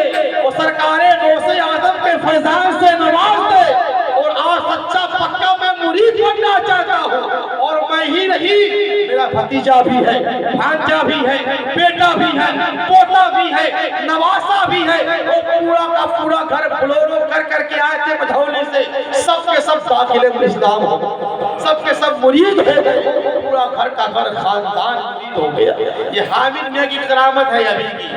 اور سرکار غوث اعظم کے فیضان سے نواز دے، اور آج سچا پکا میں مرید بننا چاہتا ہوں، اور میں ہی نہیں میرا بھتیجا بھی ہے، بھانجا بھی ہے، بیٹا بھی ہے، پوتا بھی ہے، نواسا بھی ہے، وہ پورا کا پورا گھر بلورو کر کر کے آئے تھے مٹھولی سے، سب کے سب داخل اسلام ہو، سب کے سب مرید ہو گئے، پورا گھر کا گھر خاندان مرید ہو گیا۔ یہ حامد میاں کی کرامت ہے ابھی کی۔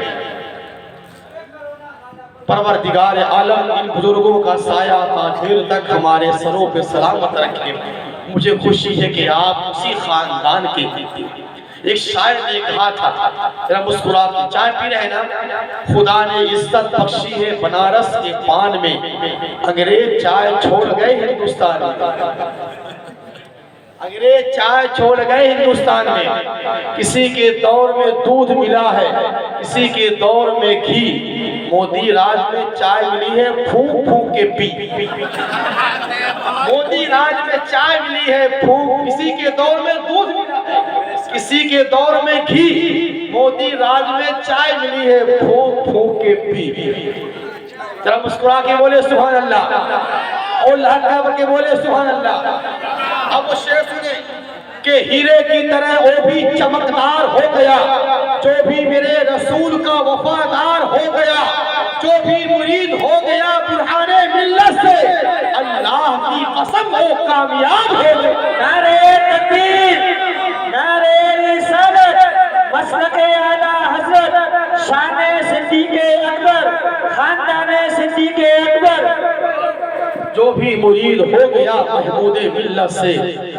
پروردگار عالم ان بزرگوں کا سایہ تاخیر تک ہمارے سروں پہ سلامت رکھے۔ مجھے خوشی ہے کہ آپ اسی خاندان کے تھے۔ ایک شاعر نے کہا تھا، ذرا مسکرا کے، چائے پی رہے نا، خدا نے عزت بخشی ہے بنارس کے پان میں، انگریز چائے چھوڑ گئے ہندوستان میں، انگریز چائے چھوڑ گئے ہندوستان میں، کسی کے دور میں دودھ ملا ہے، کسی کے دور میں گھی، مودی راج میں چائے ملی ہے پھونک پھونک کے پی، مودی راج میں چائے ملی ہے پھونک، کسی کے دور میں دودھ ملا ہے، کسی کے دور میں گھی، مودی راج میں چائے ملی ہے پھونک پھونک کے پی۔ ذرا مسکرا کے بولے سبحان اللہ، اور لہجہ کر کے بولے سبحان اللہ۔ اب وہ شعر سنیں کہ ہیرے کی طرح وہ بھی چمکدار ہو گیا، جو بھی میرے رسول کا وفادار ہو گیا، جو بھی مرید ہو گیا برہان ملت سے، اللہ کی قسم وہ کامیاب ہو گیا۔ نعرہ تکبیر، نعرہ رسالت، مسلک اعلیٰ حضرت، شان صدیق اکبر، خاندان صدیق اکبر۔ جو بھی مرید ہو گیا محمود ملت سے،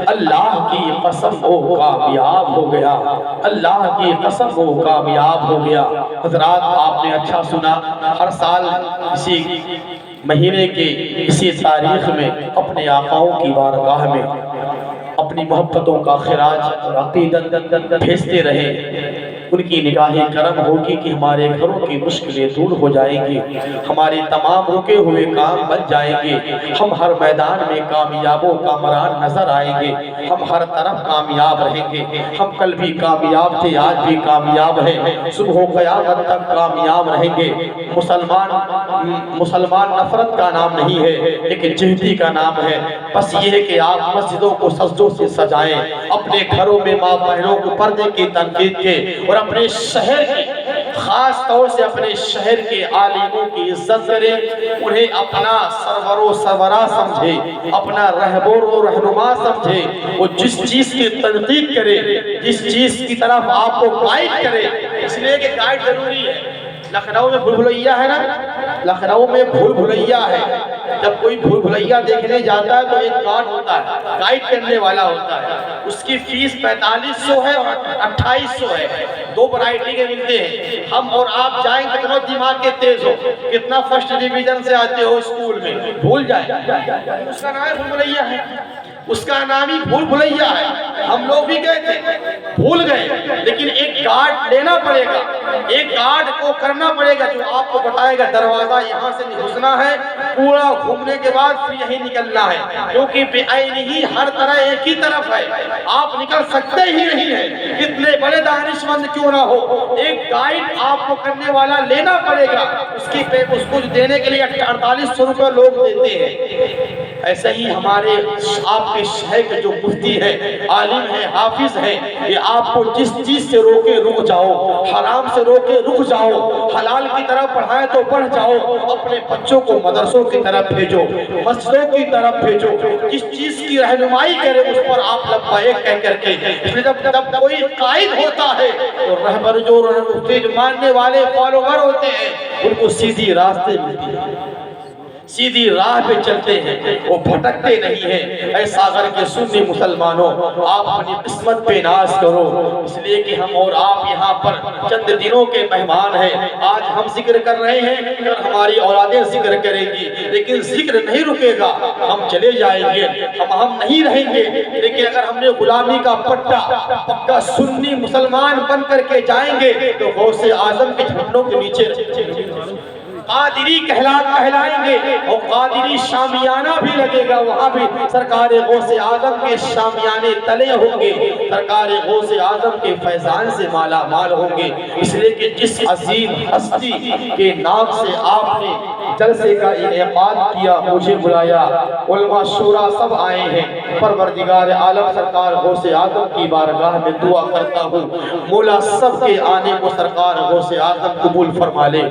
اللہ کی قسم وہ کامیاب ہو گیا، اللہ کی قسم وہ کامیاب ہو گیا۔ حضرات آپ نے اچھا سنا، ہر سال اسی مہینے کے اسی تاریخ میں اپنے آقاؤں کی بارگاہ میں اپنی محبتوں کا خراج عقیدت بھیجتے رہے۔ ان کی نگاہ کرم ہوگی کہ ہمارے گھروں کی مشکلیں دور ہو جائیں گی، ہمارے تمام رکے ہوئے کام بن جائیں گے، ہم ہر میدان میں کامیاب و کامران نظر آئیں گے، ہم ہر طرف کامیاب رہیں گے۔ ہم کل بھی کامیاب تھے، آج بھی کامیاب ہیں، صبح و قیامت تک کامیاب رہیں گے۔ مسلمان نفرت کا نام نہیں ہے، لیکن جہدی کا نام ہے۔ بس یہ ہے کہ آپ مسجدوں کو سجدوں سے سجائیں، اپنے گھروں میں ماں بہنوں کو پردے کی تنقید کے، اور اپنے شہر کی، خاص طور سے اپنے شہر کے عالموں کی عزت کریں، انہیں اپنا سرور و سرورا سمجھے، اپنا رہبر و رہنما سمجھے۔ وہ جس چیز کی تنقید کرے، جس چیز کی طرف آپ کو گائیڈ کرے، اس لیے کہ گائیڈ ضروری ہے۔ لکھنؤ میں بھول بھلیا ہے نا، لکھنؤ میں بھول بھلیا ہے۔ جب کوئی بھول بھلیا دیکھنے جاتا ہے تو ایک گارڈ ہوتا ہے، گائیڈ کرنے والا ہوتا ہے، اس کی فیس 4500 ہے اور 2800 ہے، دو ورائٹی کے ملتے ہیں۔ ہم اور آپ جائیں کتنا دماغ کے تیز ہو، کتنا فرسٹ ڈویژن سے آتے ہو اسکول میں، بھول جائیں، اس کا نام بھول بھلیا ہے، اس کا نام ہی بھول بھلیا ہے۔ ہم لوگ بھی گئے تھے، بھول گئے، لیکن ایک گارڈ لینا پڑے گا، ایک گارڈ کو کرنا پڑے گا جو آپ کو بتائے گا دروازہ یہاں سے گھسنا ہے، پورا گھومنے کے بعد پھر یہیں نکلنا ہے، کیونکہ بے عینی ہی ہر طرح ایک ہی طرف ہے، آپ نکل سکتے ہی نہیں ہیں، کتنے بڑے دانش مند کیوں نہ ہو، ایک گائیڈ آپ کو کرنے والا لینا پڑے گا۔ اس کو دینے کے لیے 4800 روپے لوگ دیتے ہیں۔ ایسے ہی ہمارے آپ کے شہر کے جو مفتی ہے، عالم ہے، حافظ ہے، یہ آپ کو جس چیز سے روکے رک جاؤ، حرام سے روکے رک جاؤ، حلال کی طرف پڑھائے تو پڑھ جاؤ، اپنے بچوں کو مدرسوں کی طرف بھیجو، مسجدوں کی طرف بھیجو، جس چیز کی رہنمائی کرے اس پر آپ لبیک کہہ کر کے۔ اس لیے جب کوئی قائد ہوتا ہے تو رہبر جو مفتی جو ماننے والے فالوور ہوتے ہیں ان کو سیدھی راستے ملتی ہے، سیدھی راہ پہ چلتے ہیں، وہ بھٹکتے نہیں ہیں۔ اے ساغر کے سنی مسلمانوں، آپ اپنی قسمت پہ ناز کرو، اس لیے کہ ہم اور آپ یہاں پر چند دنوں کے مہمان ہیں۔ آج ہم ذکر کر رہے ہیں اور ہماری اولادیں ذکر کریں گی، لیکن ذکر نہیں رکے گا، ہم چلے جائیں گے، ہم نہیں رہیں گے۔ لیکن اگر ہم نے غلامی کا پکا سنی مسلمان بن کر کے جائیں گے تو غوث اعظم کے جھنڈوں کے نیچے قادری کہلائیں گے، اور قادری شامیانہ بھی لگے گا، وہاں بھی سرکار غوث اعظم کے شامیانے تلے ہوں گے، سرکار غوث اعظم کے فیضان سے مالا مال ہوں گے۔ اس لیے کہ جس عظیم ہستی کے نام سے آپ نے جلسے کا انعقاد کیا، مجھے بلایا، علماء شورا سب آئے ہیں، پروردگار عالم سرکار غوث اعظم کی بارگاہ میں دعا کرتا ہوں، مولا سب کے آنے کو سرکار غوث اعظم قبول فرما لے۔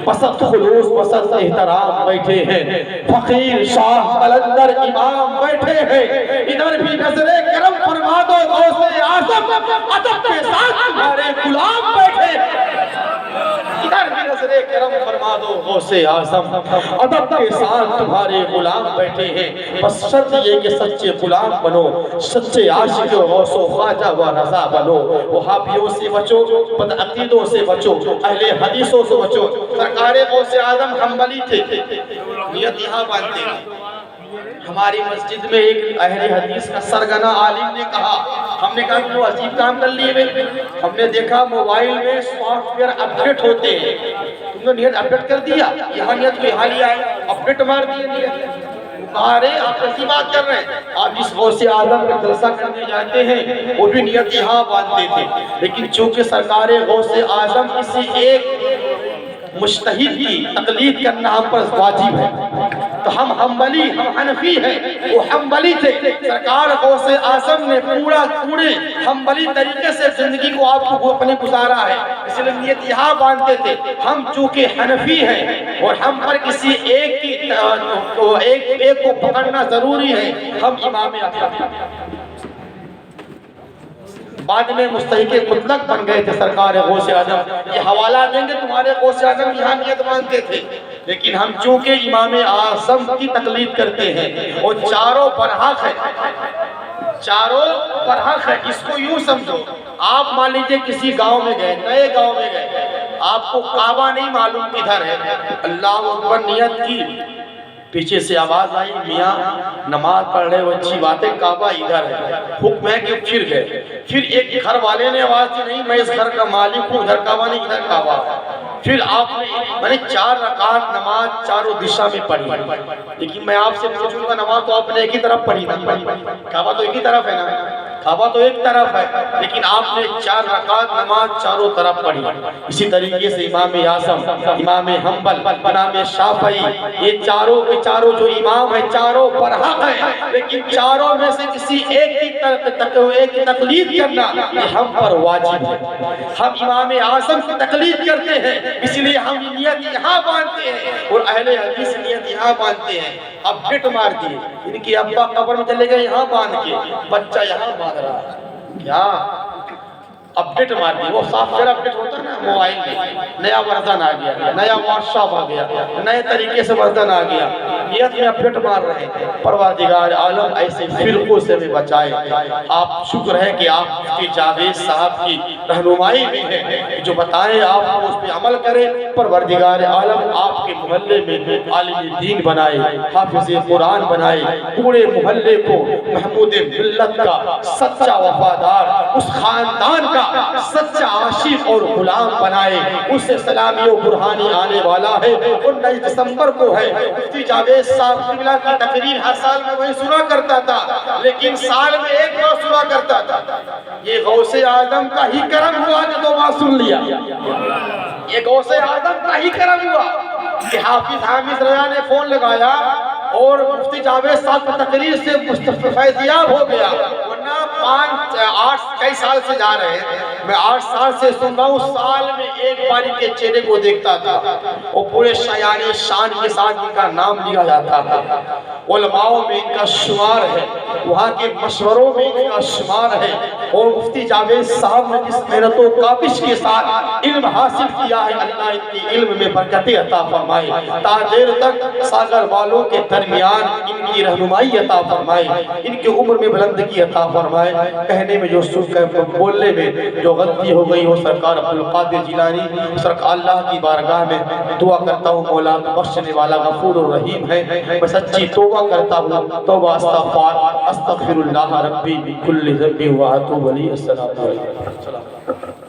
پسند خلوص پسند احترام بیٹھے ہیں، فقیر شاہ قلندر امام بیٹھے ہیں، ادھر بھی نظر کرم فرما دو غوث اعظم، ادب کے ساتھ تمہارے غلام بیٹھے ہیں، ادھر بھی نظر کرم فرما دو غوث اعظم، ادب کے ساتھ تمہارے غلام بیٹھے ہیں۔ بس شرط یہ کہ سچے غلام بنو، سچے عاشق غوث و خواجہ و رضا بنو، وہابیوں سے بچو، بدعقیدوں سے بچو، اہل حدیثوں سے بچو۔ سرکار غوث اعظم حنبلی تھے، نیت یہاں باندھتے ہیں۔ ہماری مسجد میں ایک اہل حدیث کا سرگنا عالم نے کہا، ہم نے کہا کہ وہ عجیب کام کر لیے، ہم نے دیکھا موبائل میں سافٹ ویئر اپڈیٹ ہوتے ہیں، تم نے نیت اپڈیٹ کر دیا، یہاں نیت کو یہاں لیا ہے، اپڈیٹ مار دیے نیت۔ ارے آپ ایسی بات کر رہے ہیں، آپ جس غوث اعظم کا جلسہ کرنے جاتے ہیں وہ بھی نیت یہاں باندھتے تھے، لیکن چونکہ سرکار غوث اعظم کسی ایک مجتہد کی تقلید کرنا ہم پر واجب ہے، تو ہم حنبلی ہم حنفی ہیں، وہ حنبلی تھے۔ سرکار غوث اعظم نے پورے حنبلی طریقے سے زندگی کو آپ کو اپنے گزارا ہے، اس لیے نیت یہاں باندھتے تھے ہم چونکہ حنفی ہیں اور ہم پر کسی ایک کو پکڑنا ضروری ہے، ہم امام اعظم۔ بعد میں مستحق مطلق بن گئے تھے سرکار غوث اعظم، یہ حوالہ دیں گے تمہارے غوث اعظم یہاں نیت باندھتے تھے، لیکن ہم چونکہ امام اعظم کی تقلید کرتے ہیں اور چاروں برحق ہیں، چاروں برحق ہے۔ اس کو یوں سمجھو، آپ مان لیجئے کسی گاؤں میں گئے، نئے گاؤں میں گئے، آپ کو کعبہ نہیں معلوم کدھر ہے، اللہ اکبر نیت کی، پیچھے سے آواز آئی میاں نماز پڑھ رہے ہو اچھی بات ہے، کعبہ ادھر ہے، حکم ہے کہ پھر گئے، پھر ایک گھر والے نے آواز دی نہیں میں اس گھر کا مالک ہوں، ادھر کعبہ نہیں ادھر کعبہ، پھر آپ نے 4 رکعت نماز چاروں دشا میں پڑھی، لیکن میں آپ سے پوچھوں گا نماز تو آپ نے ایک ہی طرف پڑھی نا، کعبہ تو ایک ہی طرف ہے نا، کعبہ تو ایک طرف ہے، لیکن آپ نے 4 رکعت نماز چاروں طرف پڑھی۔ اسی طریقے سے امام اعظم، امام حنبل، امام شافعی، یہ چاروں کے چاروں جو امام ہیں چاروں برحق ہیں، لیکن چاروں میں سے کسی ایک کی تقلید کرنا یہ ہم پر واجب ہے۔ ہم امام اعظم کی تقلید کرتے ہیں، اس لیے ہم نیت یہاں باندھتے ہیں اور اہل حدیث نیت یہاں باندھتے ہیں۔ اب بٹ مار دیے، ان کی ابا قبر میں چلے گئے یہاں باندھ کے، بچہ یہاں باندھ رہا ہے، کیا اپڈیٹ مار دی، وہ سافٹ ویئر اپڈیٹ ہوتا ہے نا موبائل میں، نیا ورژن آ گیا، نیا واٹس ایپ آ گیا، نئے طریقے سے ورژن آ گیا، نیت میں اپڈیٹ مار رہے ہیں۔ پروردگار عالم ایسے فرقوں سے بھی بچائے۔ آپ شکر ہے کہ آپ مفتی جاوید صاحب کی رہنمائی میں ہے، جو بتائیں آپ اس پہ عمل کریں۔ پروردگار عالم آپ کے محلے میں عالم دین بنائے، حافظ قرآن بنائے، پورے محلے کو محمود ملت کا سچا وفادار، اس خاندان کا سچا عاشق اور غلام بنائے۔ اس سے سلامی و برہانی آنے والا ہے، 19 دسمبر کو ہے۔ مفتی جاوید صاحب قبلہ کی تقریر ہر سال میں وہی سنا کرتا تھا، لیکن سال میں ایک بار سنا کرتا تھا۔ یہ غوث اعظم کا ہی کرم ہوا کہ 2 بار سن لیا، یہ غوث اعظم کا ہی کرم ہوا کہ حافظ حامد رضا نے فون لگایا اور مفتی جاوید صاحب کی تقریر سے فیضیاب ہو گیا، ورنہ 8 کئی سال سے جا رہے ہیں، میں 8 سال سے سن رہا ہوں، سال میں ایک باری کے چہرے کو دیکھتا تھا، اور پورے شایان شان کے ساتھ ان کا نام لیا جاتا تھا، علماء میں ان کا شمار ہے، وہاں کے مشوروں میں ان کا شمار ہے، اور مفتی جاوید صاحب نے جس محنت و کاوش کے ساتھ علم حاصل کیا ہے، اللہ ان کے علم میں برکتیں عطا فرمائے، تا دیر تک ساگر والوں کے درمیان ان کی رہنمائی عطا فرمائے، ان کی عمر میں بلندگی عطا فرمائے۔ کہنے میں جو سن کر بولنے میں جو غلطی ہو گئی ہو، سرکار عبدالقادر جیلانی سرکار اللہ کی بارگاہ میں دعا کرتا ہوں، مولا بخشنے والا غفور الرحیم ہے، میں سچی توبہ کرتا ہوں، توبہ استغفر اللہ ربی بکل ذنب و اتوب الیہ۔ السلام علیکم۔